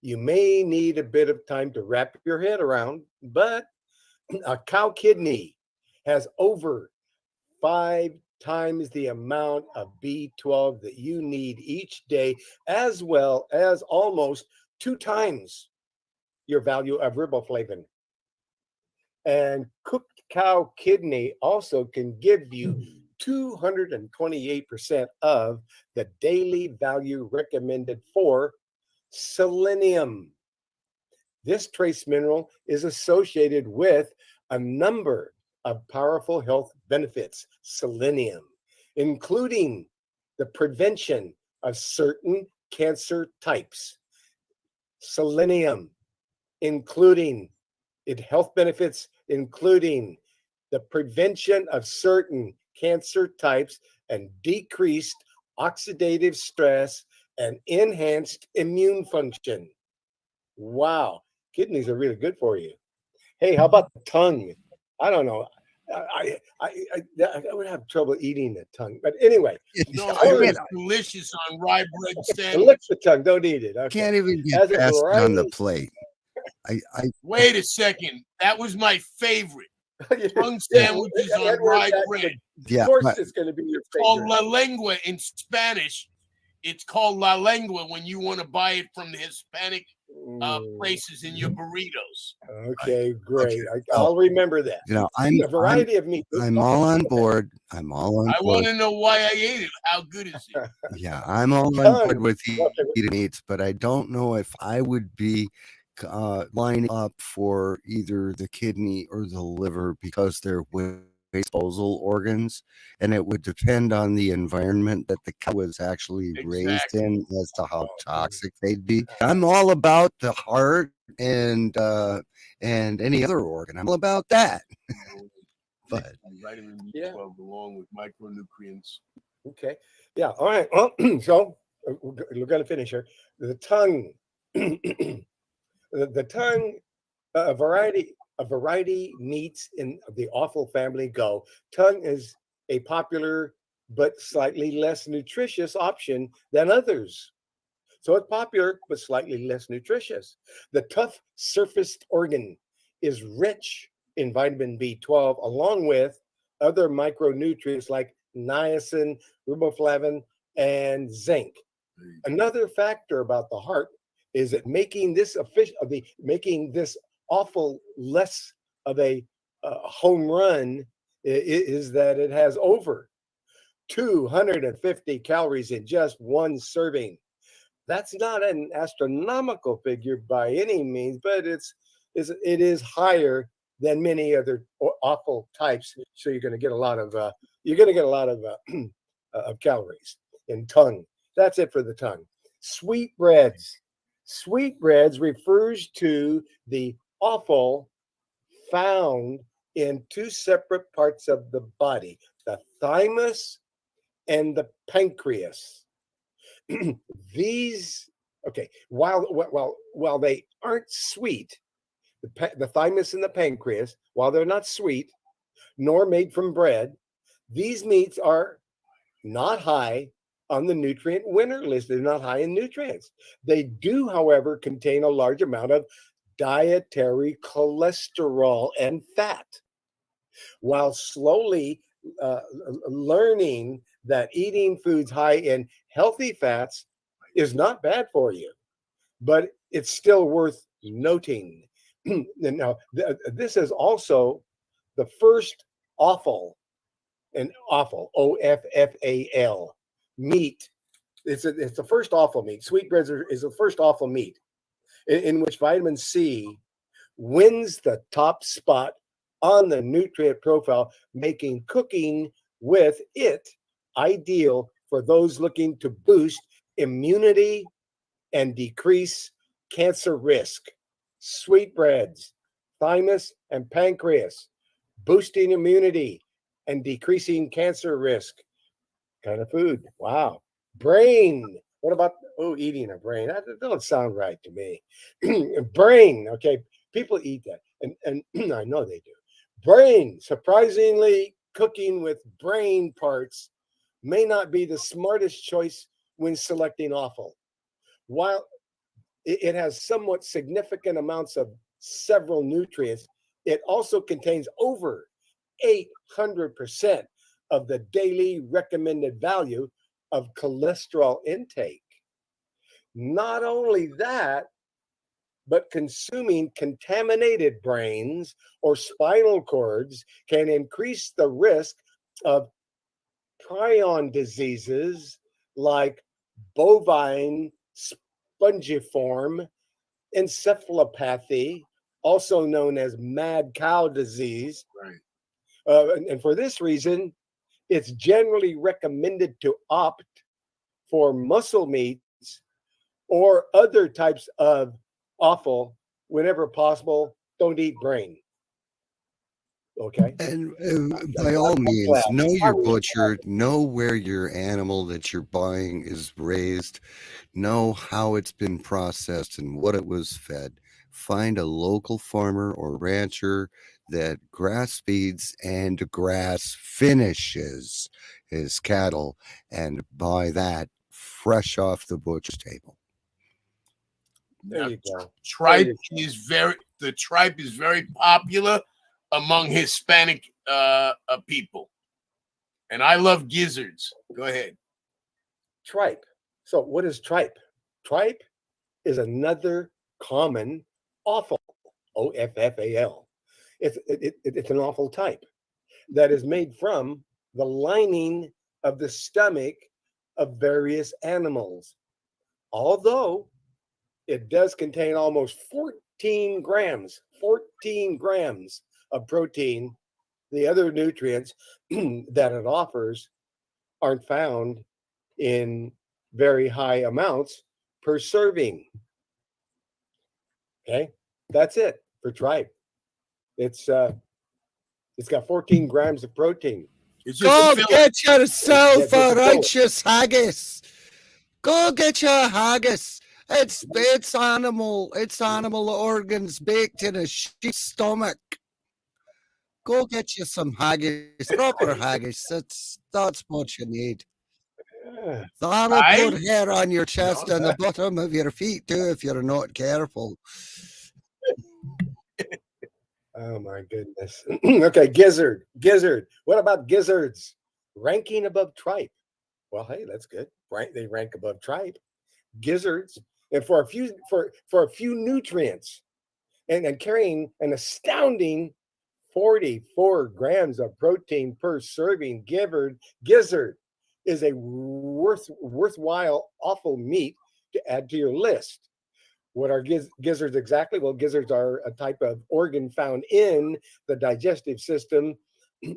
you may need a bit of time to wrap your head around, but a cow kidney has over 5 times the amount of B12 that you need each day, as well as almost 2 times your value of riboflavin. And cooked cow kidney also can give you 228% of the daily value recommended for selenium. This trace mineral is associated with a number of powerful health benefits. Selenium. including the prevention of certain cancer types. Selenium, including it health benefits, including the prevention of certain cancer types and decreased oxidative stress and enhanced immune function. Wow, kidneys are really good for you. Hey, how about the tongue? I don't know. I would have trouble eating the tongue, but anyway, No, I it can't, was delicious on rye bread lick sandwich. the tongue. Don't eat it. Okay. can't even get As a past it on the variety, plate. I Wait a second. That was my favorite. Tongue yeah, sandwiches on Edward, rye of bread. yeah, course, but it's going to be your Called favorite. la lengua in Spanish. It's called la lengua when you want to buy it from the Hispanic places in your burritos. Okay, great. okay. I'll remember that. You know, A variety of meat. I'm all on board. I'm all on I want board. to know why I ate it. How good is it? Yeah, I'm all on board Tongue. with Okay. eating meats, but I don't know if I would be lining up for either the kidney or the liver because they're waste disposal organs, and it would depend on the environment that the cow was actually raised Exactly. in as to how toxic they'd be. I'm all about the heart and any other organ. I'm all about that. But Vitamin Yeah. B12 along with micronutrients. Okay. Yeah. All right. Well, so we're going to finish here. The tongue. The tongue. A variety meats in the offal family go. Tongue is a popular but slightly less nutritious option than others. So it's popular but slightly less nutritious. The tough surfaced organ is rich in vitamin B12 along with other micronutrients like niacin, riboflavin, and zinc. Another factor about the heart is that making this awful less of a home run is that it has over 250 calories in just one serving. That's not an astronomical figure by any means, but it is higher than many other awful types. So you're going to get a lot of of calories in tongue. That's it for the tongue. Sweetbreads. Sweetbreads refers to the offal found in two separate parts of the body, the thymus and the pancreas. These, okay, while they aren't sweet, the thymus and the pancreas, while they're not sweet nor made from bread, these meats are not high on the nutrient winner list. They're not high in nutrients. They do, however, contain a large amount of dietary cholesterol and fat. While slowly uh, learning that eating foods high in healthy fats is not bad for you, but it's still worth noting. Now, this is also the first offal, OFFAL meat. It's the first offal meat. Sweetbreads is the first offal meat in which vitamin C wins the top spot on the nutrient profile, making cooking with it ideal for those looking to boost immunity and decrease cancer risk. Sweetbreads, thymus, and pancreas, boosting immunity and decreasing cancer risk. Kind of food. Wow. Brain. What about eating a brain? That don't sound right to me. Brain. Okay, people eat that, and I know they do. Brain. Surprisingly, cooking with brain parts may not be the smartest choice when selecting offal. While it has somewhat significant amounts of several nutrients, it also contains over 800% of the daily recommended value of cholesterol intake. Not only that, but consuming contaminated brains or spinal cords can increase the risk of prion diseases like bovine spongiform encephalopathy, also known as mad cow disease. Right. And for this reason, It's generally recommended to opt for muscle meats or other types of offal whenever possible. Don't eat brain. Okay. And by all I'm means, glad. know I your was butcher, know where your animal that you're buying is raised, know how it's been processed and what it was fed. Find a local farmer or rancher that grass feeds and grass finishes his cattle and buy that fresh off the butcher's table. There Now, you go. tripe the tripe is very popular among Hispanic people, and I love gizzards. Go ahead. Tripe. So what is tripe? Tripe is another common offal. OFFAL. It's an offal type that is made from the lining of the stomach of various animals. Although it does contain almost 14 grams of protein, the other nutrients that it offers aren't found in very high amounts per serving. Okay, that's it for tripe. It's got 14 grams of protein. It's just a Go filler. get yourself Yeah, a just a filler. righteous haggis. Go get your haggis. It's animal organs baked in a sheep's stomach. Go get you some haggis, proper haggis. That's what you need. Yeah. That'll I put hair on your chest and the bottom of your feet too if you're not careful. Oh my goodness. Okay, gizzard. What about gizzards? Ranking above tripe. Well, hey, that's good. Right? They rank above tripe. Gizzards, and for a few nutrients, and carrying an astounding 44 grams of protein per serving. Gizzard is a worthwhile offal meat to add to your list. What are gizzards exactly? Well, gizzards are a type of organ found in the digestive system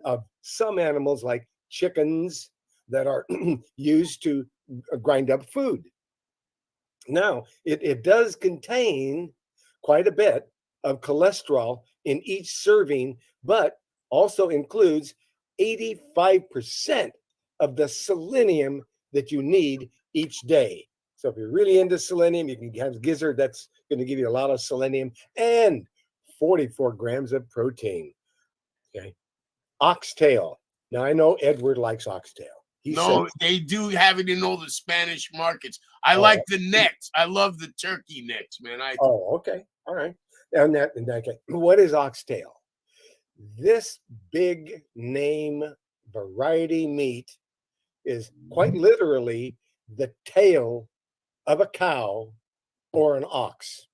of some animals, like chickens, that are used to grind up food. Now, it does contain quite a bit of cholesterol in each serving, but also includes 85% of the selenium that you need each day. So if you're really into selenium, you can have gizzard. That's going to give you a lot of selenium and 44 grams of protein. Okay. Oxtail. Now, I know Edward likes oxtail. No, they do have it in all the Spanish markets. I like the necks. I love the turkey necks, man. Okay. All right. And okay. What is oxtail? This big name variety meat is quite literally the tail of a cow or an ox.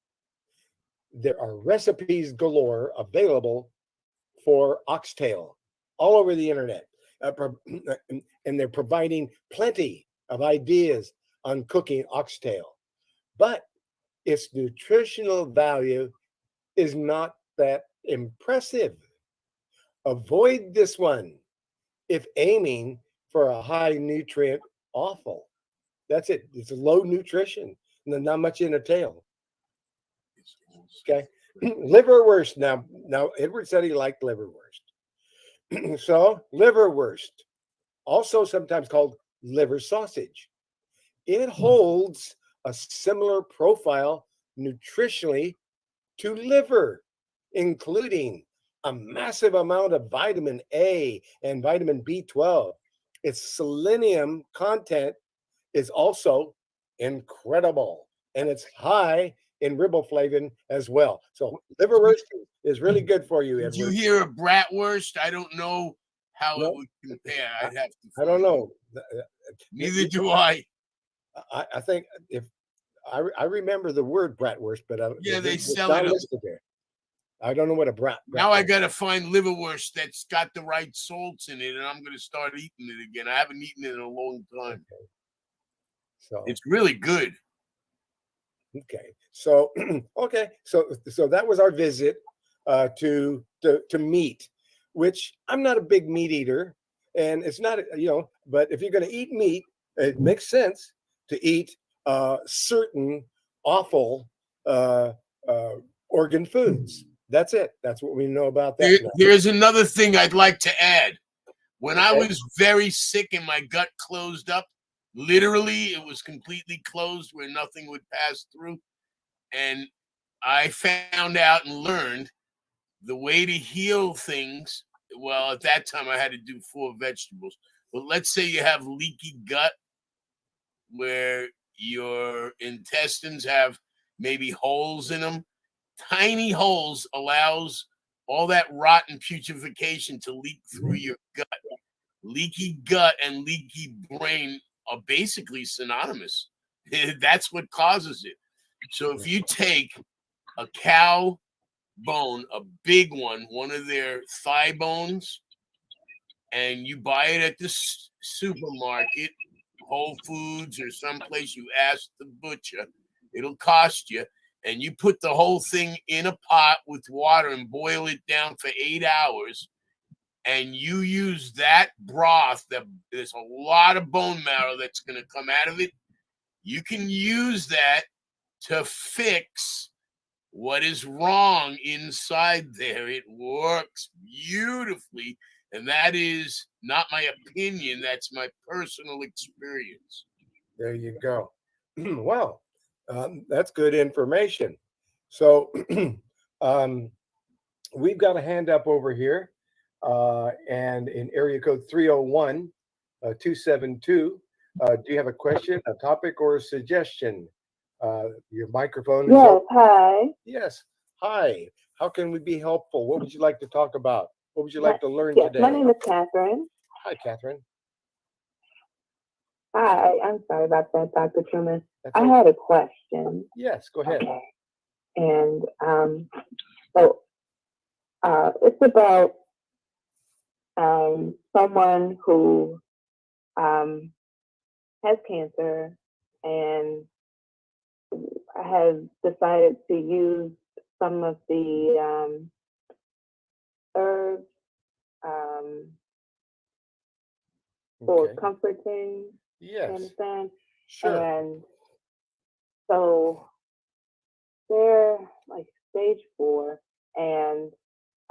There are recipes galore available for oxtail all over the internet. And they're providing plenty of ideas on cooking oxtail. But its nutritional value is not that impressive. Avoid this one if aiming for a high nutrient offal. That's it. It's low nutrition and not much in a tail. Okay. Liverwurst. Now Edward said he liked liverwurst. So liverwurst, also sometimes called liver sausage. It holds a similar profile nutritionally to liver, including a massive amount of vitamin A and vitamin B12. Its selenium content is also incredible, and it's high in riboflavin as well. So liverwurst is really good for you, Did you Edward. hear a bratwurst? I don't know how No, it would compare. I'd have to. I don't know. Neither do I. I think if I remember the word bratwurst, but Yeah, they it's sell not it. listed there. I don't know what a brat. Now I gotta find liverwurst that's got the right salts in it, and I'm gonna start eating it again. I haven't eaten it in a long time. So It's really good. okay, so okay, so that was our visit to meat, which I'm not a big meat eater. And it's not, but if you're going to eat meat, it makes sense to eat certain awful uh, uh, organ foods. That's it. That's what we know about that now. Here's another thing I'd like to add. When I Okay. was very sick and my gut closed up, literally it was completely closed where nothing would pass through. And I found out and learned the way to heal things. Well, at that time I had to do 4 vegetables. But let's say you have leaky gut where your intestines have maybe holes in them. Tiny holes allows all that rotten putrefaction to leak through your gut. Leaky gut and leaky brain are basically synonymous. That's what causes it. So if you take a cow bone, a big one of their thigh bones, and you buy it at the supermarket, Whole Foods or someplace, you ask the butcher, it'll cost you. And you put the whole thing in a pot with water and boil it down for 8 hours. And you use that broth, there's a lot of bone marrow that's going to come out of it. You can use that to fix what is wrong inside there. It works beautifully. And that is not my opinion. That's my personal experience. There you go. Well, that's good information. So um, we've got a hand up over here, and in area code 301 272. Do you have a question, a topic, or a suggestion? Your microphone is Yes, open. hi. Yes. Hi. How can we be helpful? What would you like to talk about? What would you My, like to learn yes, my today? name is Catherine. Hi, Catherine. Hi, I'm sorry about that, Dr. Truman. That's I okay. had a question. Yes, go ahead. Okay. And so it's about someone who has cancer and has decided to use some of the herbs for Okay. comforting, you Yes, understand? sure. And so they're like stage 4, and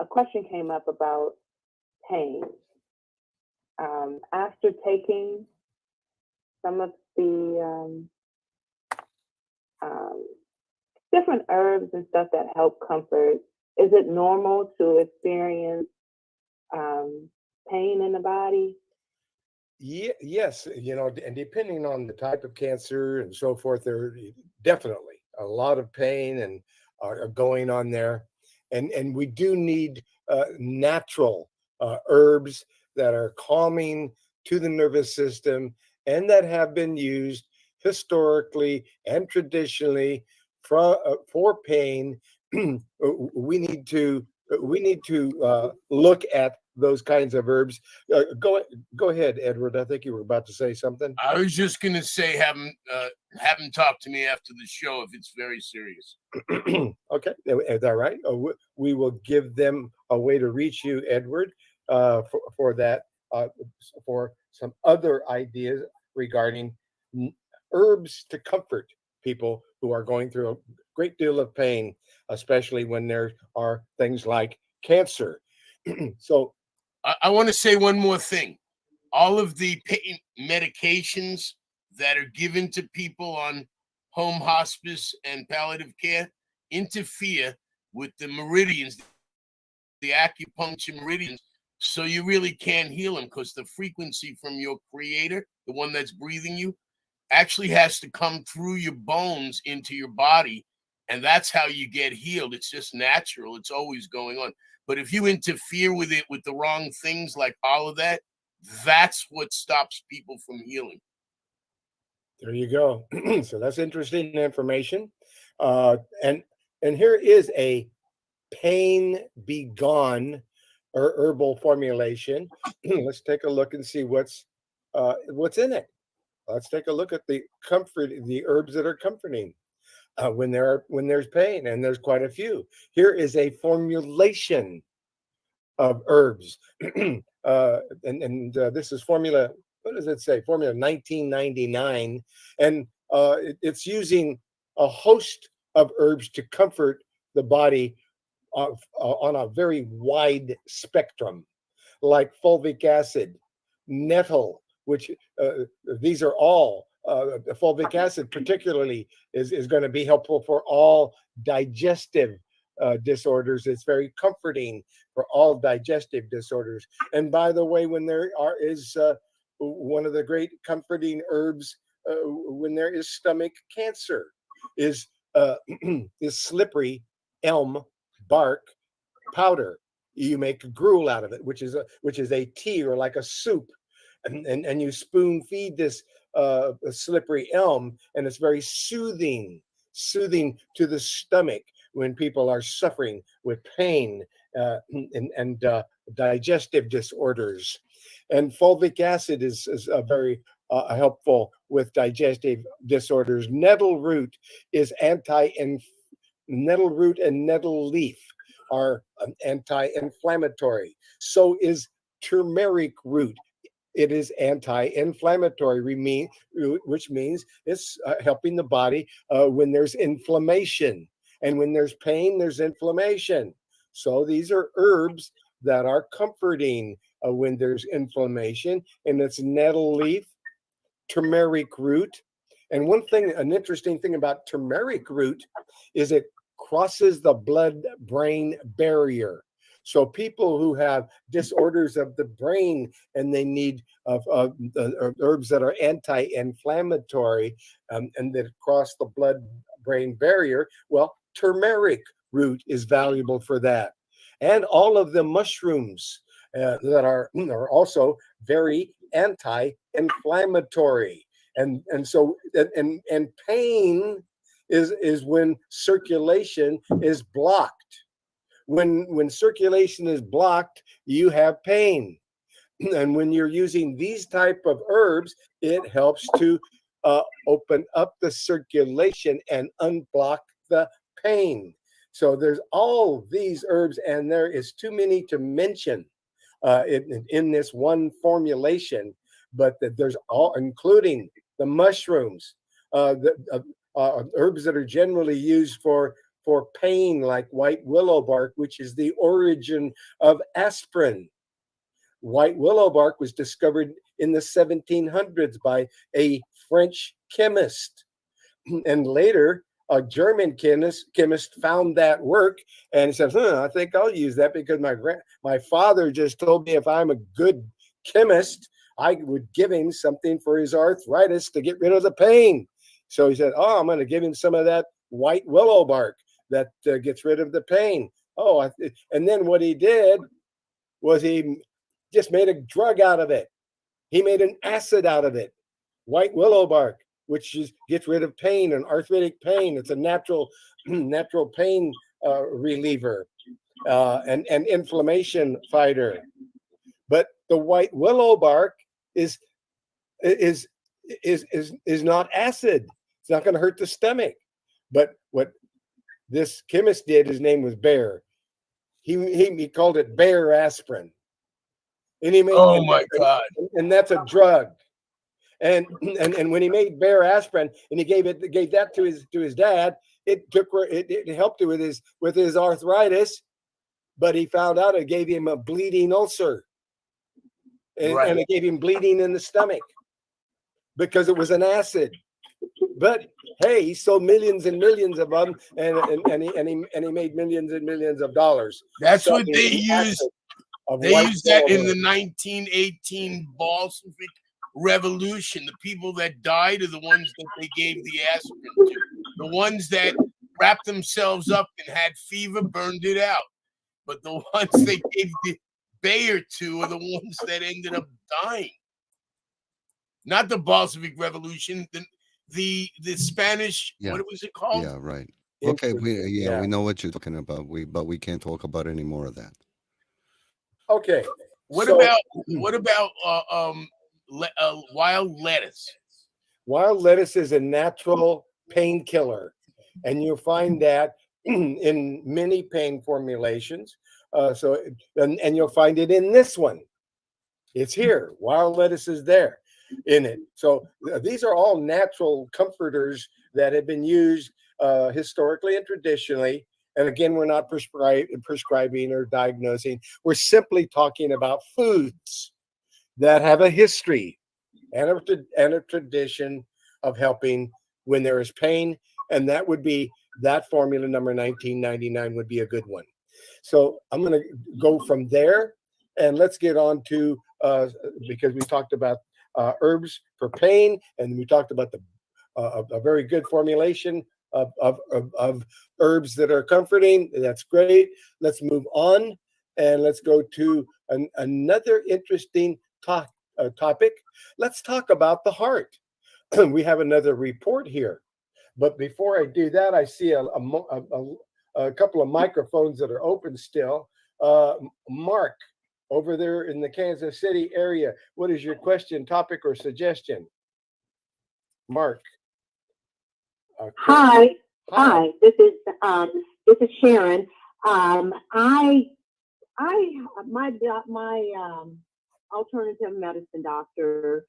a question came up about pain. After taking some of the different herbs and stuff that help comfort, is it normal to experience pain in the body? Yes, and depending on the type of cancer and so forth, there definitely a lot of pain and are going on there, and we do need natural herbs that are calming to the nervous system and that have been used historically and traditionally for pain. we need to look at those kinds of herbs. Go ahead, Edward. I think you were about to say something. I was just going to say, have them talk to me after the show if it's very serious. Okay, is that right? We will give them a way to reach you, Edward, for that, for some other ideas regarding herbs to comfort people who are going through a great deal of pain, especially when there are things like cancer. So, I want to say one more thing. All of the pain medications that are given to people on home hospice and palliative care interfere with the meridians, the acupuncture meridians, so you really can't heal them because the frequency from your creator, the one that's breathing you, actually has to come through your bones into your body, and that's how you get healed. It's just natural. It's always going on. But if you interfere with it with the wrong things like all of that, that's what stops people from healing. there you go. So that's interesting information. Uh, and and here is a pain be gone or herbal formulation. Let's take a look and see what's in it. Let's take a look at the herbs that are comforting when there's pain, and there's quite a few. Here is a formulation of herbs. This is formula, what does it say? Formula 1999. And it's using a host of herbs to comfort the body on a very wide spectrum, like fulvic acid, nettle, which these are all, fulvic acid particularly is going to be helpful for all digestive disorders. It's very comforting for all digestive disorders. And by the way, when there is one of the great comforting herbs when there is stomach cancer is is slippery elm bark powder. You make gruel out of it, which is a tea or like a soup, and you spoon feed this slippery elm, and it's very soothing to the stomach when people are suffering with pain and digestive disorders. And fulvic acid is very helpful with digestive disorders. Nettle root is nettle root and nettle leaf are anti-inflammatory. So is turmeric root. It is anti-inflammatory, which means it's helping the body when there's inflammation. And when there's pain, there's inflammation. So these are herbs that are comforting when there's inflammation. And it's nettle leaf, turmeric root. And an interesting thing about turmeric root is it crosses the blood-brain barrier. So people who have disorders of the brain and they need herbs that are anti-inflammatory and that cross the blood-brain barrier, well, turmeric root is valuable for that. And all of the mushrooms that are also very anti-inflammatory. And pain is when circulation is blocked. When circulation is blocked, you have pain. And when you're using these type of herbs, it helps to open up the circulation and unblock the pain. So there's all these herbs, and there is too many to mention in this one formulation. But there's all, including the mushrooms, herbs that are generally used for pain, like white willow bark, which is the origin of aspirin. White willow bark was discovered in the 1700s by a French chemist. And later, a German chemist found that work and said, I think I'll use that because my father just told me if I'm a good chemist, I would give him something for his arthritis to get rid of the pain. So he said, I'm going to give him some of that white willow bark that gets rid of the pain. And then what he did was he just made a drug out of it. He made an acid out of it, white willow bark, which gets rid of pain and arthritic pain. It's a natural pain reliever and inflammation fighter. But the white willow bark is not acid. It's not going to hurt the stomach. But what this chemist did, his name was Bayer. He called it Bayer aspirin. And he made, my God! And that's a drug. And when he made Bayer aspirin and he gave that to his dad, it helped with his arthritis, but he found out it gave him a bleeding ulcer, and it gave him bleeding in the stomach because it was an acid. But hey, he sold millions and millions of them, and he made millions and millions of dollars. That's what they used. They used that in the bark. 1918 Bolshevik Revolution. The people that died are the ones that they gave the aspirin to. The ones that wrapped themselves up and had fever burned it out. But the ones they gave the Bayer to are the ones that ended up dying. Not the Bolshevik Revolution, the Spanish. Yeah. What was it called? Yeah, right. Okay, we know what you're talking about. But we can't talk about any more of that. Okay. What about wild lettuce? Wild lettuce is a natural painkiller, and you'll find that in many pain formulations. And you'll find it in this one. It's here. Wild lettuce is there in it. So these are all natural comforters that have been used historically and traditionally. And again, we're not prescribing or diagnosing. We're simply talking about foods that have a history and a tradition of helping when there is pain. And that would be that formula number 1999 would be a good one. So I'm going to go from there, and let's get on to because we talked about herbs for pain, and we talked about a very good formulation of herbs that are comforting. That's great. Let's move on, and let's go to another interesting topic. Let's talk about the heart. We have another report here. But before I do that, I see a couple of microphones that are open still. Mark, over there in the Kansas City area, what is your question, topic, or suggestion? Mark. Hi. This is Sharon. My alternative medicine doctor.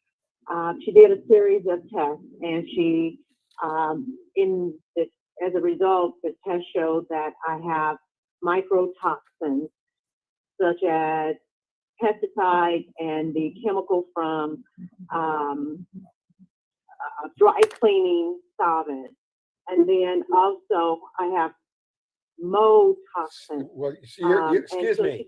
She did a series of tests, and she as a result, the test showed that I have microtoxins such as pesticides and the chemical from dry cleaning solvent. And then also I have mold toxins. Well, excuse me.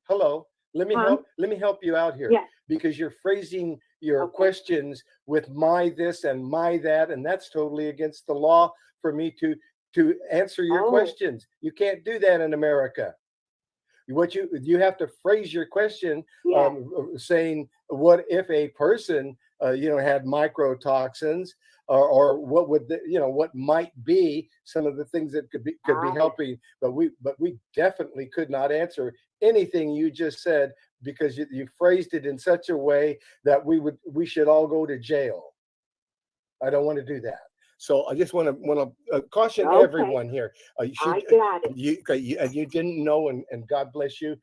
Hello. Let me help you out here. Yes. Because you're phrasing your questions with my this and my that, and that's totally against the law for me to answer your questions. You can't do that in America. What you have to phrase your question saying, what if a person had microtoxins, or what would what might be some of the things that could be helping, but we definitely could not answer anything you just said, because you phrased it in such a way that we should all go to jail. I don't want to do that. So I just want to caution everyone here. I got it. You didn't know, and God bless you.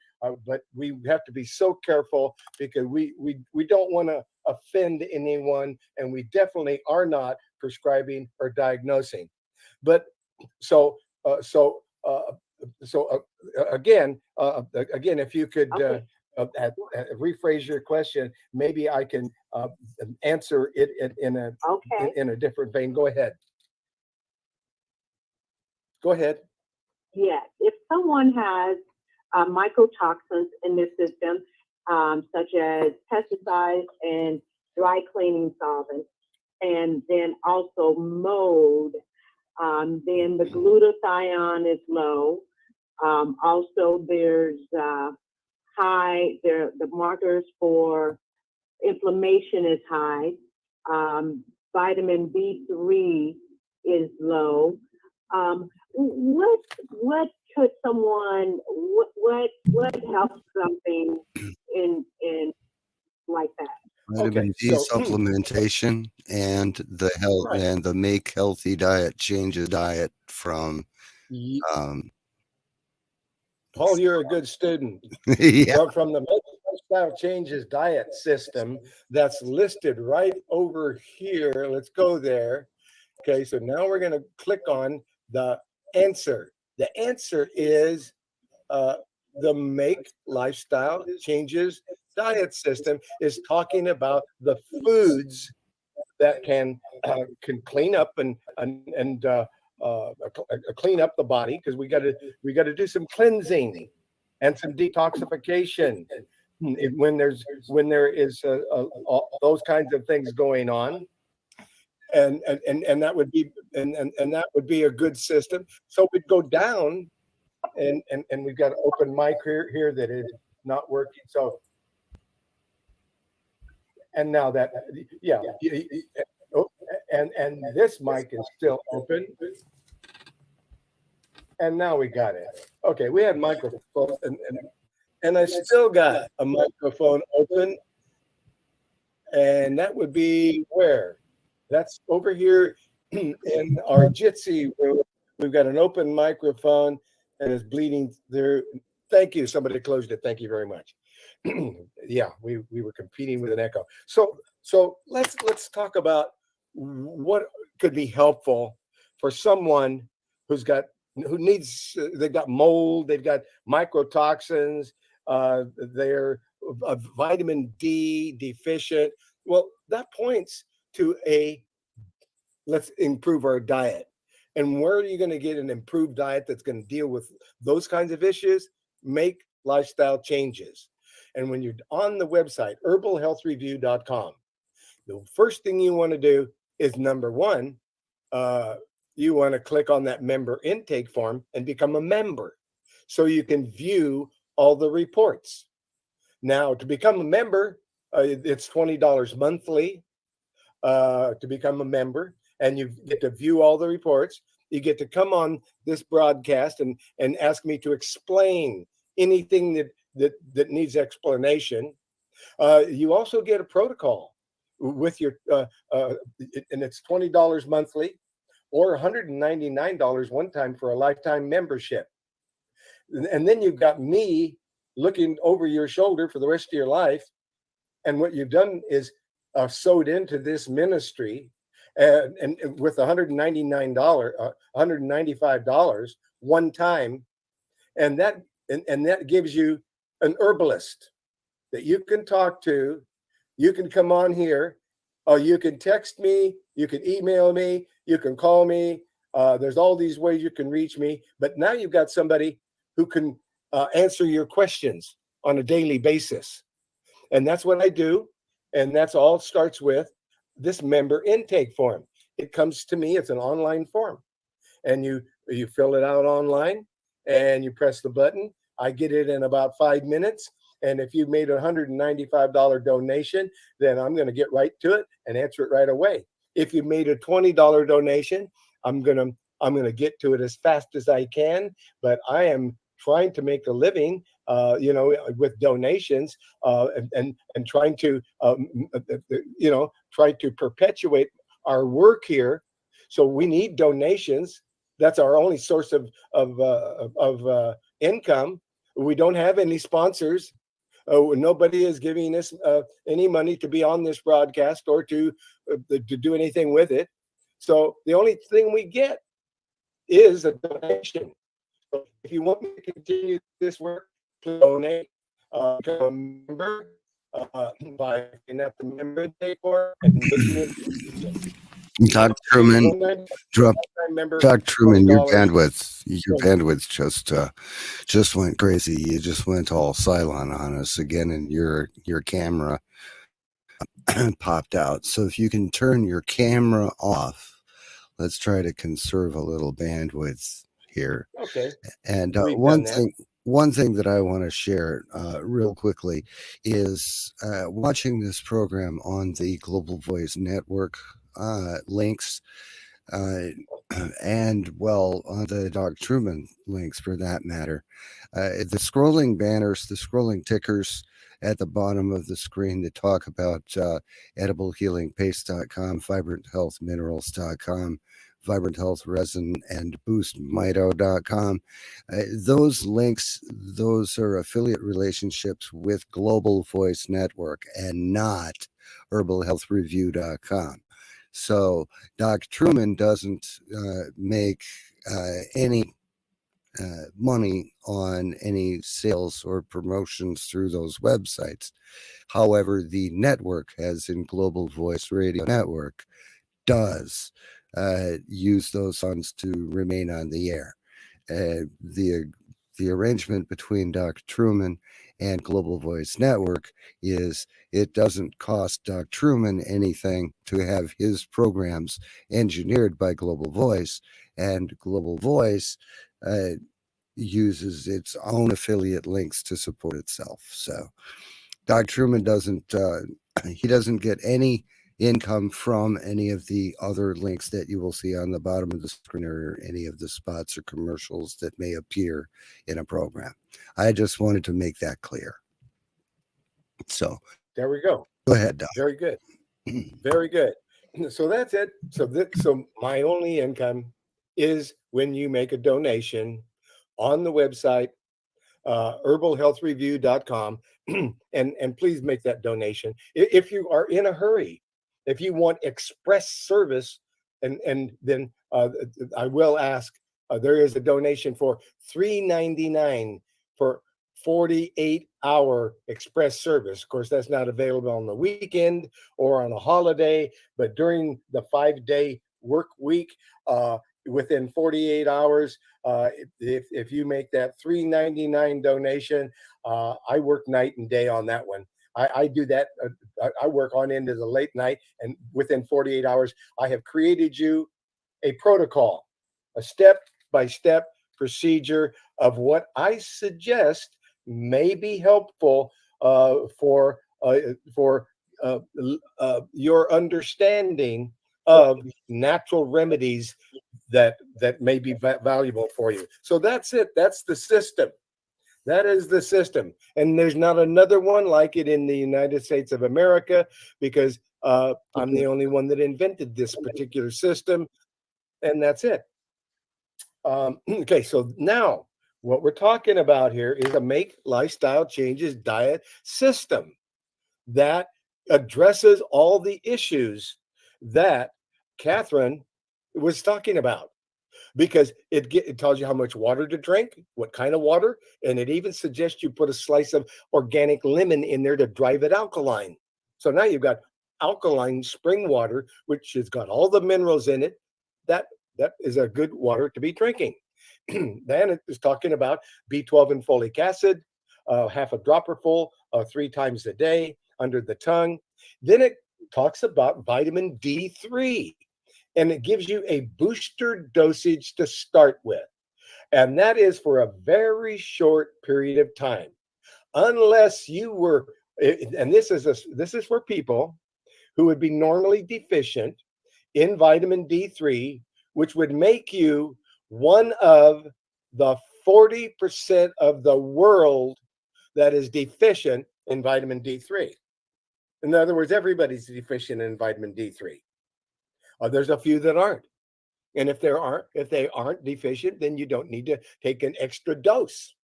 But we have to be so careful, because we don't want to offend anyone, and we definitely are not prescribing or diagnosing. But again, if you could rephrase your question, maybe I can answer it in a different vein. Go ahead. Yes, if someone has mycotoxins in their system, such as pesticides and dry cleaning solvents, and then also mold, then the glutathione is low. Also, there's the markers for inflammation is high. Vitamin B3 is low. What could someone, what helps something in like that? Vitamin D supplementation and the health and the Make Healthy diet changes diet from Paul, you're a good student. From the Lifestyle Changes diet system that's listed right over here. Let's go there. Okay, so now we're going to click on the answer. The answer is the Make Lifestyle Changes diet system is talking about the foods that can clean up and clean up the body, because we got to do some cleansing and some detoxification when there is those kinds of things going on. And that would be that would be a good system. So we'd go down, and we've got an open mic here that is not working. So, and now that and this mic is still open, and now we got it. Okay, we had microphones, and I still got a microphone open, and that would be where. That's over here in our Jitsi. We've got an open microphone, and it's bleeding through. Thank you. Somebody closed it. Thank you very much. Yeah, we were competing with an echo. So let's talk about what could be helpful for someone who needs they've got mold, they've got mycotoxins, they're vitamin D deficient. Well, that points to a let's improve our diet. And where are you going to get an improved diet that's going to deal with those kinds of issues? Make lifestyle changes. And when you're on the website, herbalhealthreview.com, the first thing you want to do is number one, you want to click on that member intake form and become a member so you can view all the reports. Now, to become a member, it's $20 monthly to become a member, and you get to view all the reports. You get to come on this broadcast and ask me to explain anything that needs explanation. You also get a protocol with your, and it's $20 monthly or $199 one time for a lifetime membership. And then you've got me looking over your shoulder for the rest of your life. And what you've done is sewed into this ministry and with $199, $195 one time. And that gives you an herbalist that you can talk to. You can come on here. You can text me. You can email me. You can call me. There's all these ways you can reach me. But now you've got somebody who can answer your questions on a daily basis. And that's what I do. And that's all it starts with this member intake form. It comes to me. It's an online form. And you fill it out online and you press the button. I get it in about 5 minutes. And if you made a $195 donation, then I'm going to get right to it and answer it right away. If you made a $20 donation, I'm going to get to it as fast as I can. But I am trying to make a living, with donations and trying to, try to perpetuate our work here. So we need donations. That's our only source of income. We don't have any sponsors. Nobody is giving us any money to be on this broadcast or to do anything with it. So the only thing we get is a donation. So if you want me to continue this work, please donate. Become a member by filling out the member day for and making it. Dr. Truman, Dr. Truman, your $20. bandwidth just went crazy. You just went all silent on us again, and your camera popped out. So if you can turn your camera off, let's try to conserve a little bandwidth here. Okay. And We've one done that. one thing that I want to share real quickly is watching this program on the Global Voice Network links and on the Dr. Truman links for that matter. The scrolling banners, the scrolling tickers at the bottom of the screen that talk about ediblehealingpaste.com, vibranthealthminerals.com, Vibrant Health Resin, and boostmito.com. Those links, those are affiliate relationships with Global Voice Network and not herbalhealthreview.com. So Dr. Truman doesn't make any money on any sales or promotions through those websites. However, the network, as in Global Voice Radio Network, does use those funds to remain on the air. The arrangement between Dr. Truman and Global Voice Network is it doesn't cost Dr. Truman anything to have his programs engineered by Global Voice, and Global Voice uses its own affiliate links to support itself. So Dr. Truman doesn't get any income from any of the other links that you will see on the bottom of the screen or any of the spots or commercials that may appear in a program. I just wanted to make that clear. So there we go. Go ahead, Doc. Very good. Very good. So that's it. So my only income is when you make a donation on the website, herbalhealthreview.com, and please make that donation. If you are in a hurry, if you want express service, and then I will ask, there is a donation for $3.99 for 48-hour express service. Of course, that's not available on the weekend or on a holiday, but during the 5-day work week, within 48 hours, if you make that $3.99 donation, I work night and day on that one. I do that. I work on into the late night, and within 48 hours, I have created you a protocol, a step-by-step procedure of what I suggest may be helpful for your understanding of natural remedies that may be valuable for you. So that's it. That's the system. That is the system. And there's not another one like it in the United States of America, because I'm the only one that invented this particular system, and that's it. Okay, so now what we're talking about here is a make lifestyle changes diet system that addresses all the issues that Catherine was talking about, because it tells you how much water to drink, what kind of water, and it even suggests you put a slice of organic lemon in there to drive it alkaline. So now you've got alkaline spring water, which has got all the minerals in it. That is a good water to be drinking. Then it is talking about B12 and folic acid, half a dropper full 3 times a day under the tongue. Then it talks about vitamin D3. And it gives you a booster dosage to start with. And that is for a very short period of time. Unless you were, and this is for people who would be normally deficient in vitamin D3, which would make you one of the 40% of the world that is deficient in vitamin D3. In other words, everybody's deficient in vitamin D3. There's a few that aren't. And if they aren't deficient, then you don't need to take an extra dose.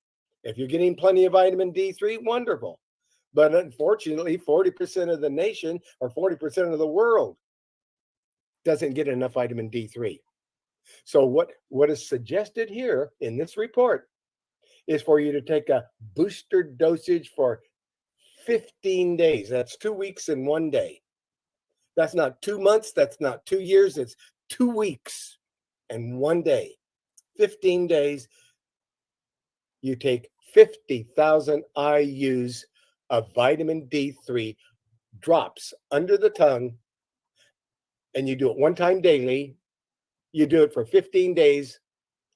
If you're getting plenty of vitamin D3, wonderful. But unfortunately, 40% of the nation or 40% of the world doesn't get enough vitamin D3. So what is suggested here in this report is for you to take a booster dosage for 15 days. That's 2 weeks and 1 day. That's not 2 months. That's not 2 years. It's 2 weeks and 1 day. 15 days. You take 50,000 IUs of vitamin D3 drops under the tongue, and you do it 1 time daily. You do it for 15 days.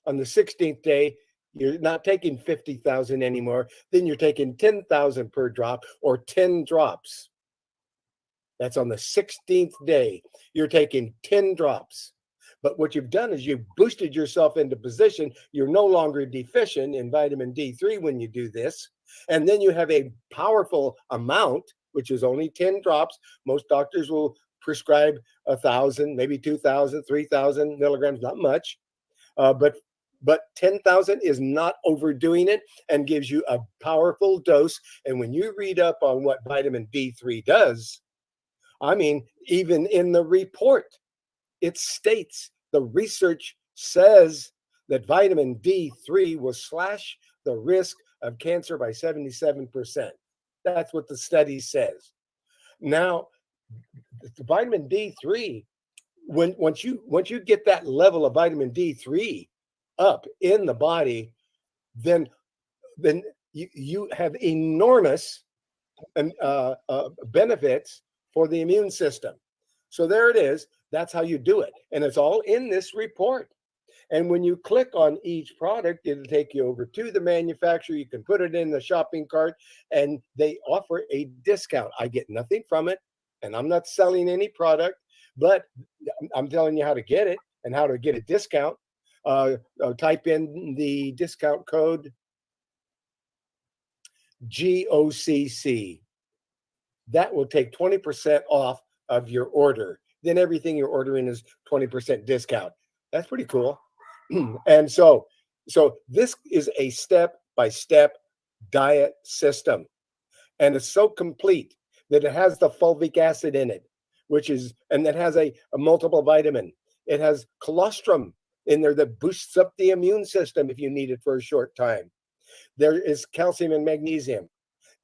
On the 16th day, you're not taking 50,000 anymore. Then you're taking 10,000 per drop, or 10 drops. That's on the 16th day. You're taking 10 drops. But what you've done is you've boosted yourself into position. You're no longer deficient in vitamin D3 when you do this. And then you have a powerful amount, which is only 10 drops. Most doctors will prescribe 1,000, maybe 2,000, 3,000 milligrams, not much. But 10,000 is not overdoing it and gives you a powerful dose. And when you read up on what vitamin D3 does, I mean, even in the report, it states, the research says that vitamin D3 will slash the risk of cancer by 77%. That's what the study says. Now, the vitamin D3, once you get that level of vitamin D3 up in the body, then you have enormous benefits for the immune system. So there it is. That's how you do it. And it's all in this report. And when you click on each product, it'll take you over to the manufacturer. You can put it in the shopping cart, and they offer a discount. I get nothing from it, and I'm not selling any product, but I'm telling you how to get it and how to get a discount. Type in the discount code GOCC. That will take 20% off of your order. Then everything you're ordering is 20% discount. That's pretty cool. And so this is a step-by-step diet system. And it's so complete that it has the fulvic acid in it, and it has a multiple vitamin. It has colostrum in there that boosts up the immune system if you need it for a short time. There is calcium and magnesium.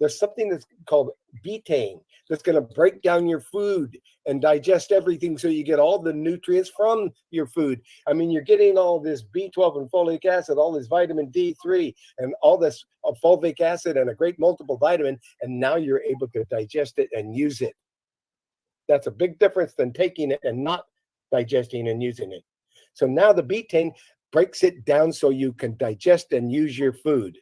There's something that's called betaine that's going to break down your food and digest everything so you get all the nutrients from your food. I mean, you're getting all this B12 and folic acid, all this vitamin D3 and all this fulvic acid and a great multiple vitamin, and now you're able to digest it and use it. That's a big difference than taking it and not digesting and using it. So now the betaine breaks it down so you can digest and use your food.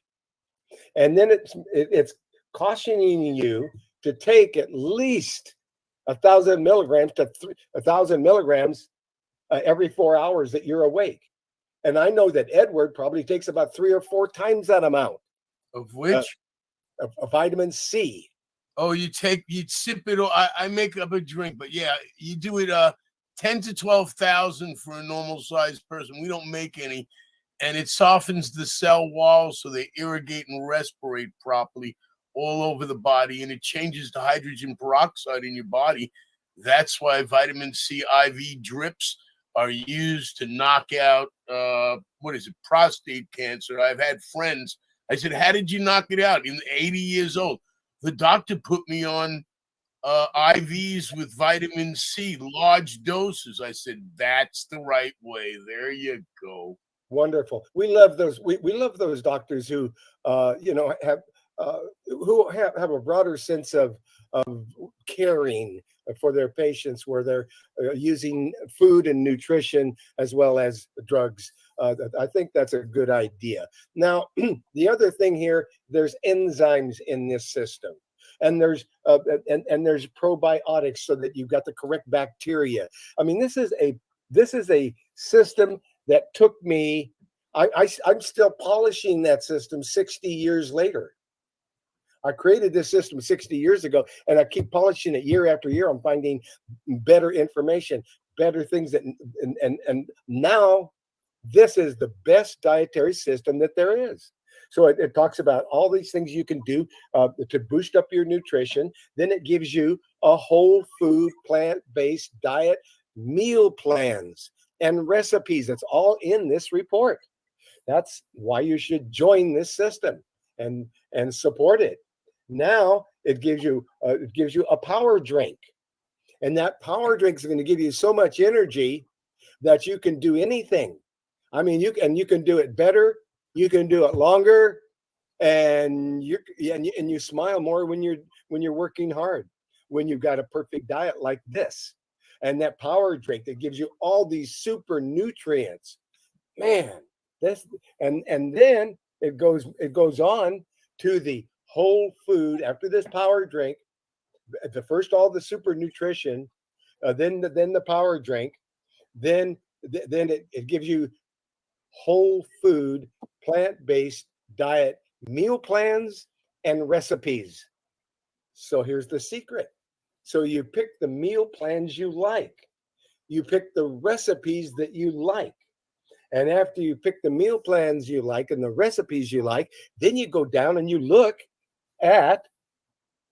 And then it's cautioning you to take at least 1,000 milligrams to 1,000 milligrams every 4 hours that you're awake. And I know that Edward probably takes about 3 or 4 times that amount. Of which? Of vitamin C. Oh, you sip it. I make up a drink, but yeah, you do it 10 to 12,000 for a normal sized person. We don't make any. And it softens the cell walls so they irrigate and respirate properly all over the body. And it changes the hydrogen peroxide in your body. That's why vitamin C IV drips are used to knock out, prostate cancer. I've had friends. I said, how did you knock it out? In 80 years old. The doctor put me on IVs with vitamin C, large doses. I said, that's the right way. There you go. Wonderful. We love those. We love those doctors who, have a broader sense of caring for their patients, where they're using food and nutrition as well as drugs. I think that's a good idea. Now, the other thing here, there's enzymes in this system. And there's probiotics so that you've got the correct bacteria. I mean, this is a system that took me. I'm still polishing that system 60 years later. I created this system 60 years ago, and I keep polishing it year after year. I'm finding better information, better things and now this is the best dietary system that there is. So it talks about all these things you can do to boost up your nutrition. Then it gives you a whole food, plant-based diet, meal plans, and recipes. That's all in this report. That's why you should join this system and support it. Now it gives you a power drink, and that power drink is going to give you so much energy that you can do anything. I mean, you can do it better. You can do it longer, and you smile more when you're working hard, when you've got a perfect diet like this. And that power drink that gives you all these super nutrients, man. And then it goes on to the whole food after this power drink. The first, all the super nutrition, then the power drink, then it gives you whole food, plant-based diet meal plans and recipes. So here's the secret. So you pick the meal plans you like. You pick the recipes that you like. And after you pick the meal plans you like and the recipes you like, then you go down and you look at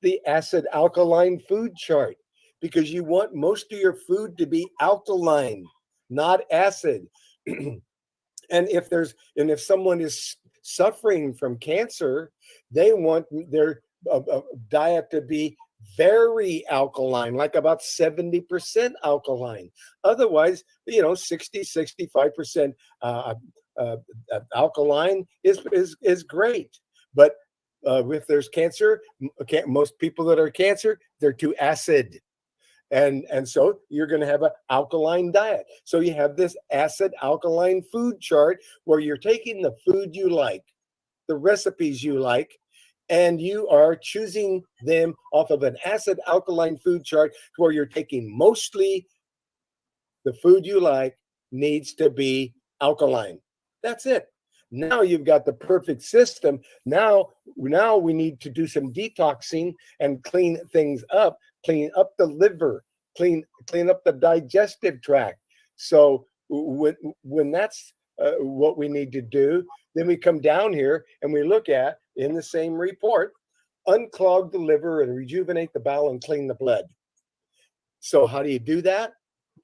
the acid alkaline food chart, because you want most of your food to be alkaline, not acid. And if someone is suffering from cancer, they want their diet to be very alkaline, like about 70% alkaline. Otherwise, 60-65% alkaline is great. But if there's cancer, most people that are cancer, they're too acid. And so you're going to have an alkaline diet. So you have this acid alkaline food chart where you're taking the food you like, the recipes you like, and you are choosing them off of an acid alkaline food chart where you're taking mostly the food you like needs to be alkaline. That's it. Now you've got the perfect system. Now we need to do some detoxing and clean things up, clean up the liver, clean up the digestive tract. So when that's what we need to do, then we come down here and we look at, in the same report, unclog the liver and rejuvenate the bowel and clean the blood. So how do you do that?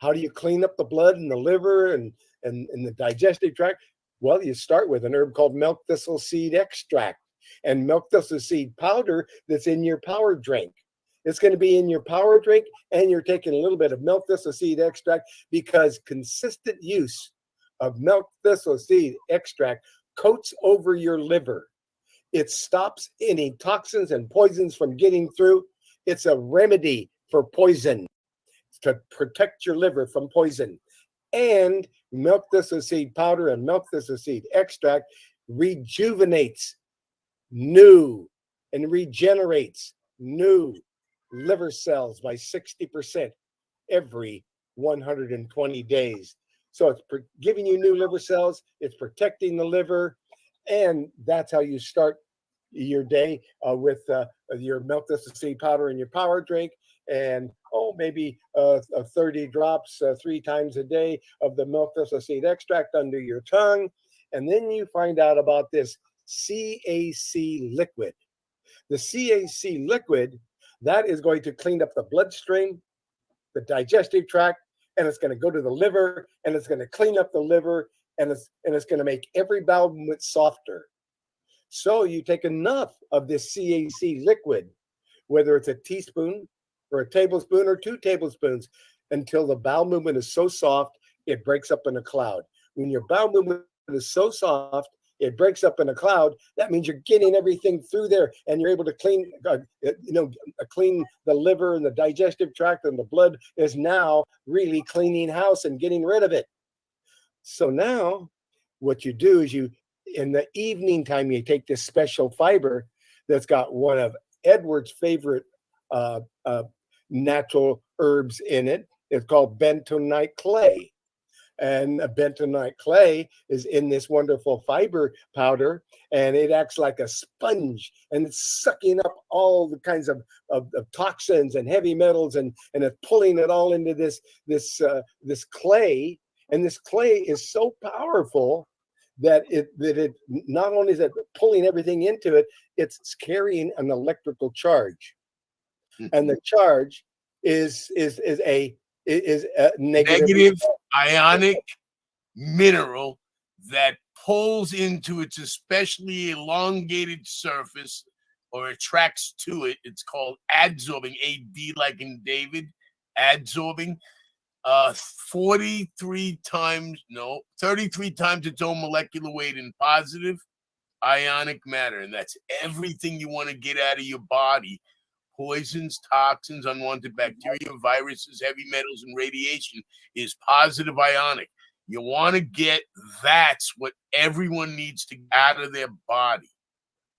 How do you clean up the blood and the liver and the digestive tract? Well, you start with an herb called milk thistle seed extract and milk thistle seed powder that's in your power drink. It's going to be in your power drink, and you're taking a little bit of milk thistle seed extract, because consistent use of milk thistle seed extract coats over your liver. It stops any toxins and poisons from getting through. It's a remedy for poison, to protect your liver from poison. And milk thistle seed powder and milk thistle seed extract rejuvenates new and regenerates new liver cells by 60% every 120 days. So it's giving you new liver cells, it's protecting the liver, and that's how you start your day with your milk thistle seed powder in your power drink, and maybe 30 drops 3 times a day of the milk thistle seed extract under your tongue. And then you find out about this CAC liquid. The CAC liquid, that is going to clean up the bloodstream, the digestive tract, and it's going to go to the liver, and it's going to clean up the liver, and it's going to make every bowel movement softer. So you take enough of this CAC liquid, whether it's a teaspoon or a tablespoon or 2 tablespoons, until the bowel movement is so soft it breaks up in a cloud. When your bowel movement is so soft it breaks up in a cloud, that means you're getting everything through there, and you're able to clean the liver and the digestive tract, and the blood is now really cleaning house and getting rid of it. So now what you do is in the evening time, you take this special fiber that's got one of Edward's favorite natural herbs in it. It's called bentonite clay. And a bentonite clay is in this wonderful fiber powder, and it acts like a sponge, and it's sucking up all the kinds of toxins and heavy metals, and it's pulling it all into this clay. And this clay is so powerful that it not only is it pulling everything into it, it's carrying an electrical charge, and the charge is a negative ionic mineral that pulls into its especially elongated surface, or attracts to it. It's called adsorbing, AD like in David, adsorbing. 33 times its own molecular weight in positive ionic matter. And that's everything you want to get out of your body. Poisons, toxins, unwanted bacteria, viruses, heavy metals, and radiation is positive ionic. You want to get, that's what everyone needs to get out of their body.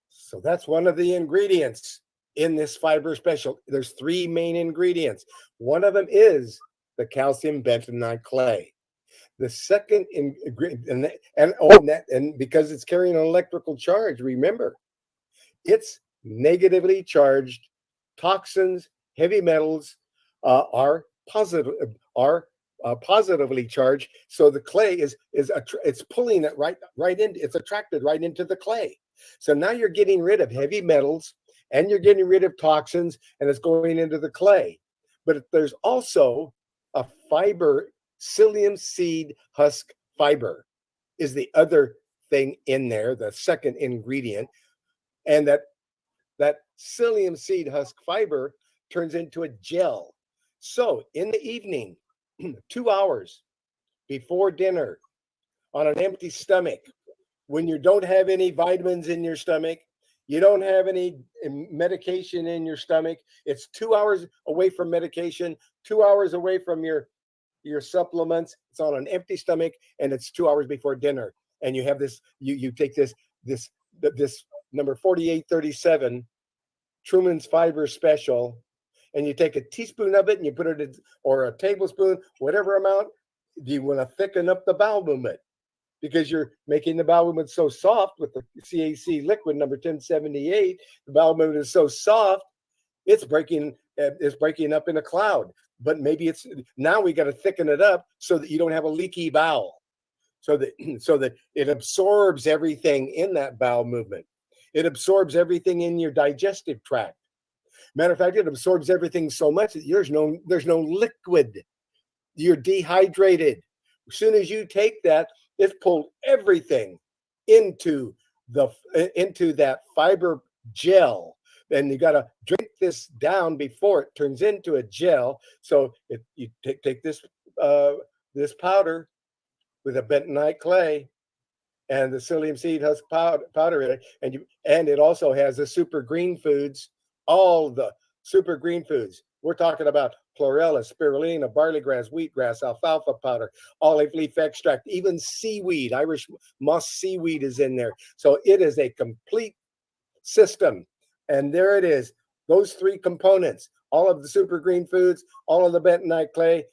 So that's one of the ingredients in this fiber special. There's 3 main ingredients. One of them is the calcium bentonite clay. The second ingredient, and because it's carrying an electrical charge, remember, it's negatively charged. Toxins, heavy metals are positively charged. So the clay it's pulling it right in. It's attracted right into the clay. So now you're getting rid of heavy metals, and you're getting rid of toxins, and it's going into the clay. But there's also a fiber, psyllium seed husk fiber is the other thing in there, the second ingredient, and that psyllium seed husk fiber turns into a gel. So in the evening, 2 hours before dinner, on an empty stomach, when you don't have any vitamins in your stomach, you don't have any medication in your stomach, it's 2 hours away from medication, 2 hours away from your supplements, it's on an empty stomach, and it's 2 hours before dinner. And you have this, you take this number 4837 Truman's Fiber Special, and you take a teaspoon of it and you put it in, or a tablespoon, whatever amount. You want to thicken up the bowel movement, because you're making the bowel movement so soft with the CAC liquid number 1078. The bowel movement is so soft, it's breaking up in a cloud. But maybe now we got to thicken it up so that you don't have a leaky bowel, so that it absorbs everything in that bowel movement. It absorbs everything in your digestive tract. Matter of fact, it absorbs everything so much that there's no liquid. You're dehydrated. As soon as you take that, it's pulled everything into that fiber gel. And you got to drink this down before it turns into a gel. So you take this powder with a bentonite clay and the psyllium seed husk powder in it, and it also has the super green foods, all the super green foods. We're talking about chlorella, spirulina, barley grass, wheatgrass, alfalfa powder, olive leaf extract, even seaweed, Irish moss seaweed is in there. So it is a complete system. And there it is, those three components, all of the super green foods, all of the bentonite clay,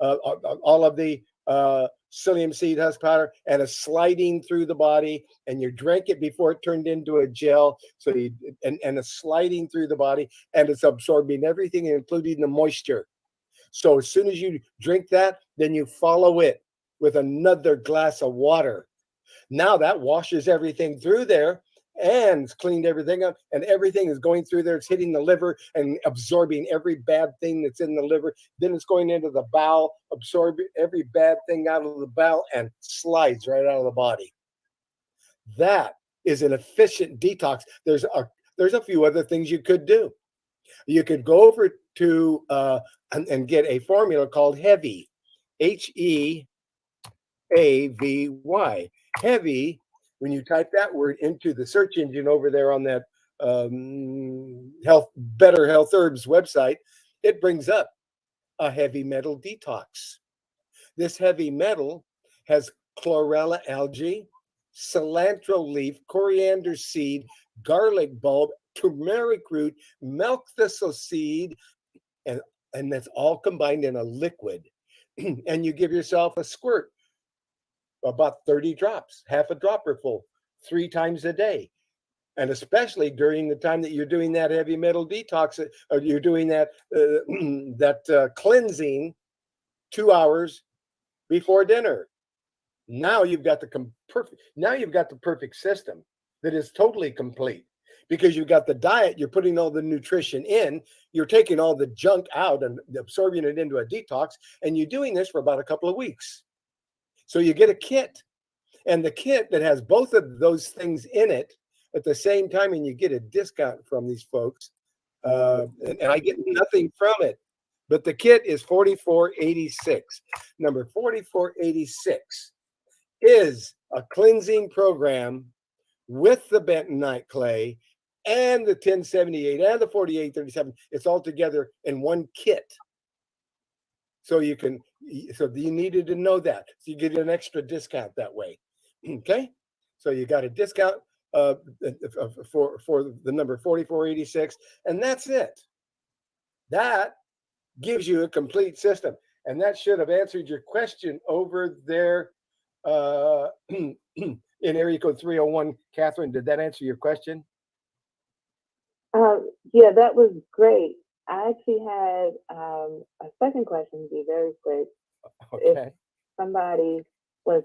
all of the psyllium seed husk powder, and a sliding through the body, and you drank it before it turned into a gel. So and a sliding through the body, and it's absorbing everything, including the moisture. So as soon as you drink that, then you follow it with another glass of water. Now that washes everything through there and it's cleaned everything up, and everything is going through there. It's hitting the liver and absorbing every bad thing that's in the liver. Then it's going into the bowel, absorbing every bad thing out of the bowel, and slides right out of the body. That is an efficient detox. There's a few other things you could do. You could go over to and get a formula called Heavy, HEAVY. Heavy. When you type that word into the search engine over there on that Better Health Herbs website, it brings up a heavy metal detox. This heavy metal has chlorella algae, cilantro leaf, coriander seed, garlic bulb, turmeric root, milk thistle seed, and that's all combined in a liquid. And you give yourself a squirt, about 30 drops, half a dropper full, 3 times a day. And especially during the time that you're doing that heavy metal detox, or you're doing that cleansing 2 hours before dinner. Now you've got the perfect system that is totally complete, because you've got the diet, you're putting all the nutrition in, you're taking all the junk out and absorbing it into a detox, and you're doing this for about a couple of weeks. So you get a kit, and the kit that has both of those things in it at the same time, and you get a discount from these folks, and I get nothing from it. But the kit is $44.86. Number 4486 is a cleansing program with the bentonite clay and the 1078 and the 4837. It's all together in one kit. So you needed to know that. So you get an extra discount that way. Okay? So you got a discount for the number 4486, and that's it. That gives you a complete system. And that should have answered your question over there in area code 301. Catherine, did that answer your question? Yeah, that was great. I actually had a second question, to be very quick. Okay. If somebody was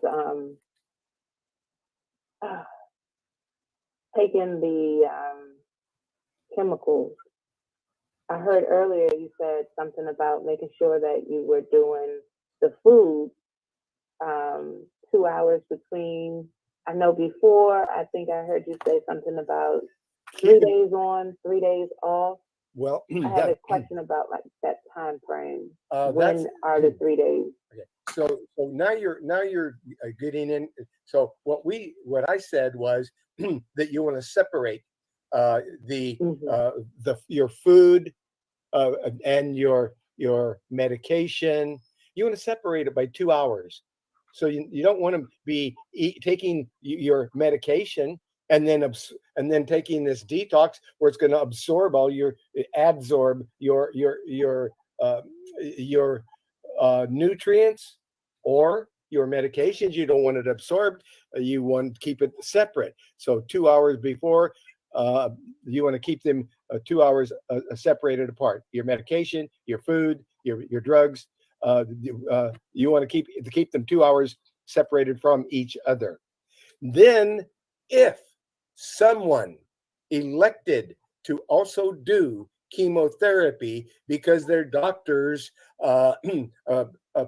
taking the chemicals, I heard earlier you said something about making sure that you were doing the food 2 hours between. I know before, I think I heard you say something about 3 days on, 3 days off. Well, I had a question about like that time frame. When are the 3 days? Okay. So now you're getting in. So what I said was that you want to separate your food and your medication. You want to separate it by 2 hours. So you don't want to be taking your medication and then taking this detox where it's going to absorb your nutrients or your medications. You don't want it absorbed. You want to keep it separate. So 2 hours before, you want to keep them 2 hours separated apart. Your medication, your food, your drugs. You want to keep them 2 hours separated from each other. Then, if someone elected to also do chemotherapy because their doctors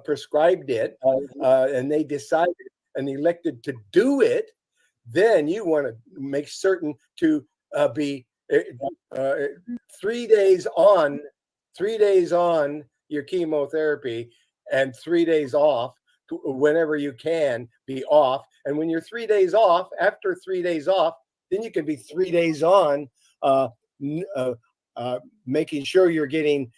prescribed it, and they decided and elected to do it, then you want to make certain to be 3 days on, 3 days on your chemotherapy and 3 days off whenever you can be off. And when you're 3 days off, after 3 days off, then you can be 3 days on, making sure you're getting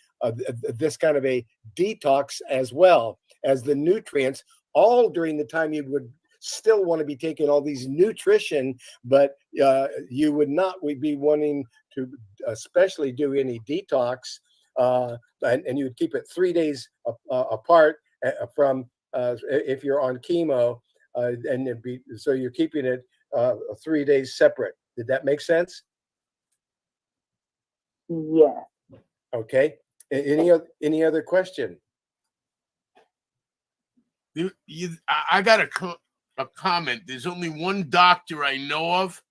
this kind of a detox as well as the nutrients, all during the time you would still want to be taking all these nutrition, but you would not be wanting to especially do any detox, and you would keep it 3 days apart from if you're on chemo, and it'd be, so you're keeping it 3 days separate. Did that make sense? Yeah. Okay. Any other question? I got a comment. There's only one doctor I know of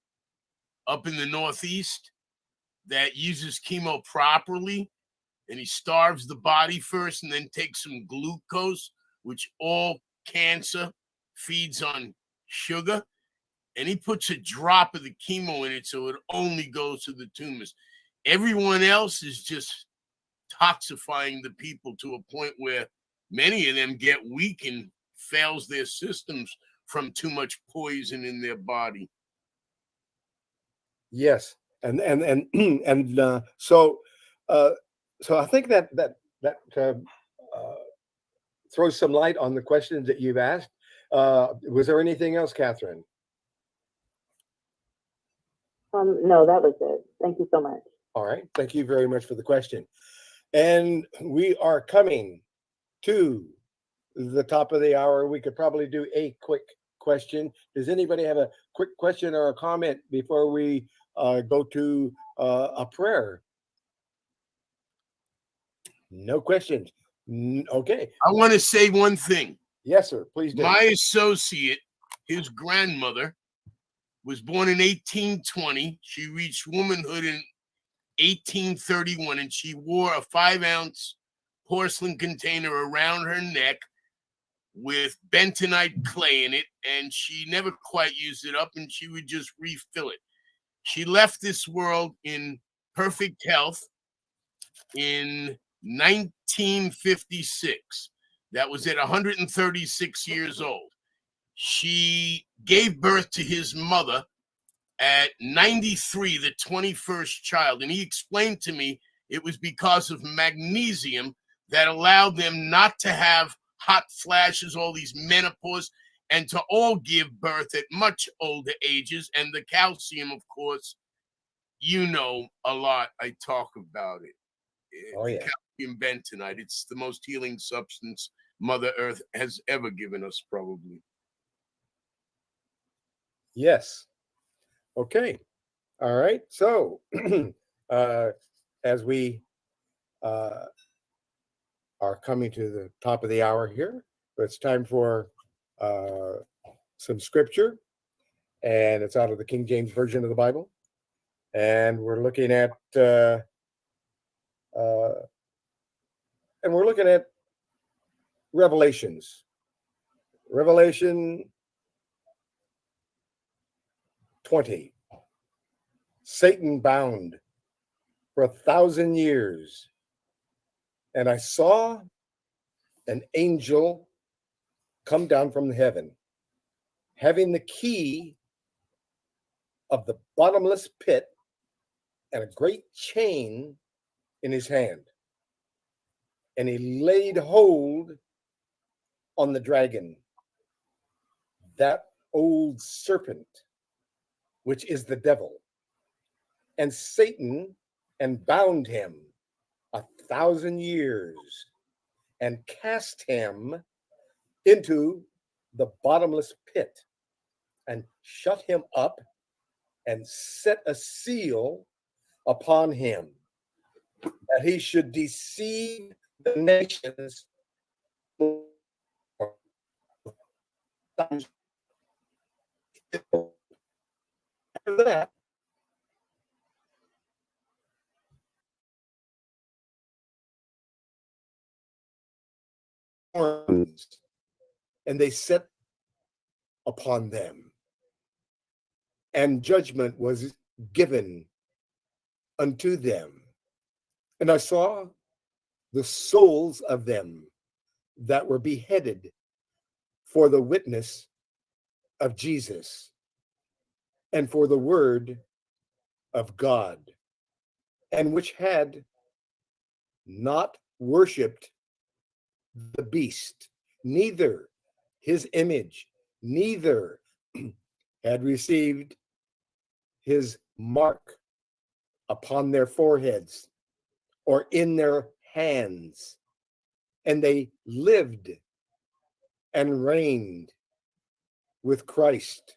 up in the Northeast that uses chemo properly, and he starves the body first and then takes some glucose, which all cancer feeds on sugar, and he puts a drop of the chemo in it so it only goes to the tumors. Everyone else is just toxifying the people to a point where many of them get weak and fails their systems from too much poison in their body. Yes, and so I think that throws some light on the questions that you've asked. Was there anything else, Catherine? No, that was it. Thank you so much. All right, thank you very much for the question. And we are coming to the top of the hour. We could probably do a quick question. Does anybody have a quick question or a comment before we go to a prayer? No questions. Okay. I want to say one thing. Yes, sir. Please do. My associate, his grandmother, was born in 1820. She reached womanhood in 1831, and she wore a 5-ounce porcelain container around her neck with bentonite clay in it, and she never quite used it up, and she would just refill it. She left this world in perfect health in 1956. That was at 136 years old. She gave birth to his mother at 93, the 21st child. And he explained to me it was because of magnesium that allowed them not to have hot flashes, all these menopause, and to all give birth at much older ages. And the calcium, of course, you know a lot. I talk about it. Oh, yeah. Calcium bentonite. It's the most healing substance Mother Earth has ever given us, probably. Yes. Okay. All right. So, as we are coming to the top of the hour here, it's time for some scripture, and it's out of the King James Version of the Bible, and we're looking at Revelations. Revelation 20. Satan bound for 1,000 years. And I saw an angel come down from heaven, having the key of the bottomless pit and a great chain in his hand. And he laid hold on the dragon, that old serpent, which is the devil, and Satan, and bound him 1,000 years, and cast him into the bottomless pit, and shut him up, and set a seal upon him, that he should deceive the nations. After that, and they set upon them, and judgment was given unto them. And I saw the souls of them that were beheaded for the witness of Jesus and for the word of God, and which had not worshipped the beast, neither his image, neither had received his mark upon their foreheads or in their hands. And they lived and reigned with Christ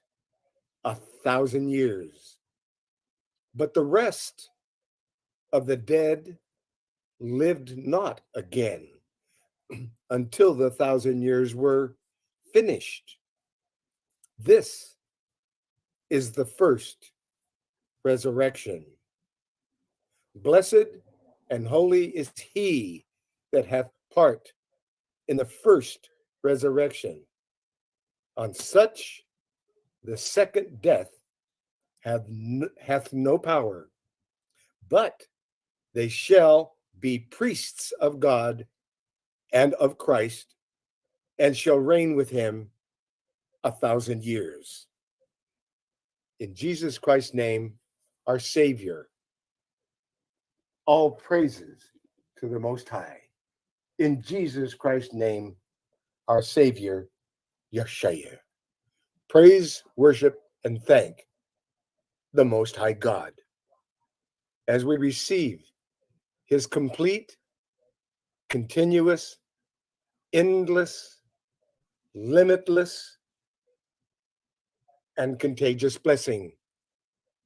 1,000 years. But the rest of the dead lived not again until the 1,000 years were finished. This is the first resurrection. Blessed and holy is he that hath part in the first resurrection. On such the second death hath no power, but they shall be priests of God and of Christ, and shall reign with him 1,000 years. In Jesus Christ's name, our Savior, all praises to the Most High. In Jesus Christ's name, our Savior, Yeshua. Praise, worship, and thank the Most High God as we receive his complete, continuous, endless, limitless, and contagious blessing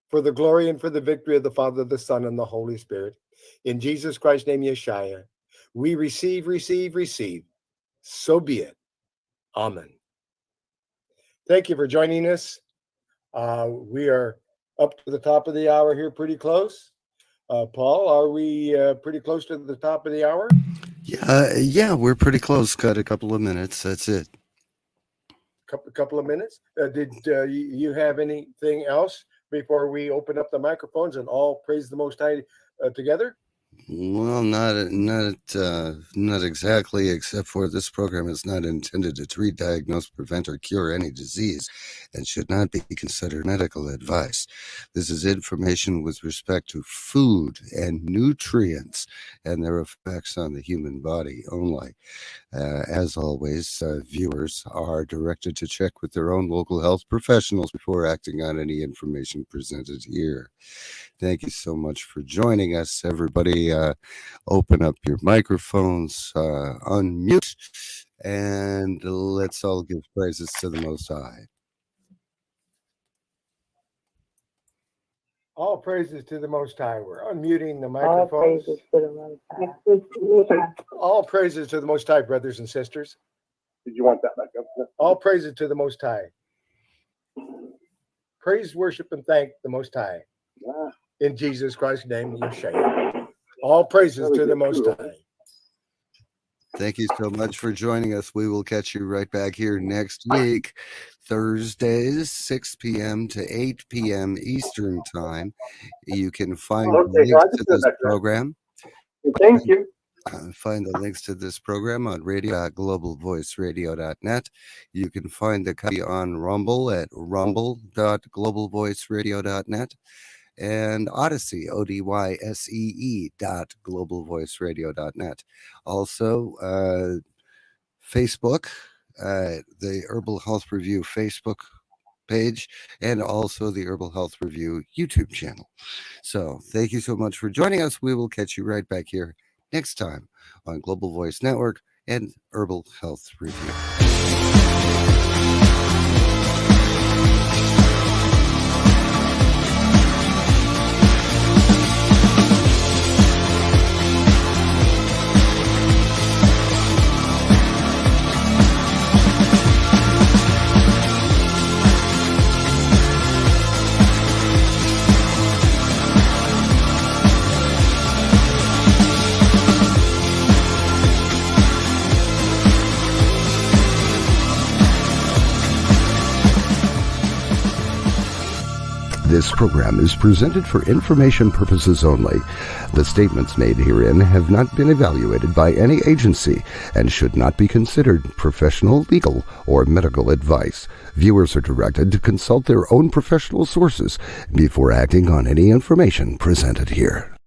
for the glory and for the victory of the Father, the Son, and the Holy Spirit. In Jesus Christ's name, Yeshua, we receive. So be it. Amen. Thank you for joining us. We are up to the top of the hour here, pretty close. Paul, are we pretty close to the top of the hour? Yeah, we're pretty close. Got a couple of minutes. That's it. Couple of minutes. Did you have anything else before we open up the microphones and all praise the Most High together? Well, not exactly, except for this program is not intended to treat, diagnose, prevent, or cure any disease and should not be considered medical advice. This is information with respect to food and nutrients and their effects on the human body only. As always, viewers are directed to check with their own local health professionals before acting on any information presented here. Thank you so much for joining us, everybody. Open up your microphones, unmute, and let's all give praises to the Most High. All praises to the Most High. We're unmuting the All microphones. praises to the Most High. All praises to the Most High, brothers and sisters. Did you want that back up? All praises to the Most High. Praise, worship, and thank the Most High. Yeah. In Jesus Christ's name, Yeshua. All praises to the Most High. Thank you so much for joining us. We will catch you right back here next week, Thursdays, 6 p.m. to 8 p.m. Eastern Time. You can find links to this program. Thank you. Find the links to this program on radio.globalvoiceradio.net. You can find the copy on Rumble at rumble.globalvoiceradio.net. and Odyssey, ODYSEE.globalvoiceradio.net. Also, Facebook, the Herbal Health Review Facebook page, and also the Herbal Health Review YouTube channel. So thank you so much for joining us. We will catch you right back here next time on Global Voice Network and Herbal Health Review. This program is presented for information purposes only. The statements made herein have not been evaluated by any agency and should not be considered professional, legal, or medical advice. Viewers are directed to consult their own professional sources before acting on any information presented here.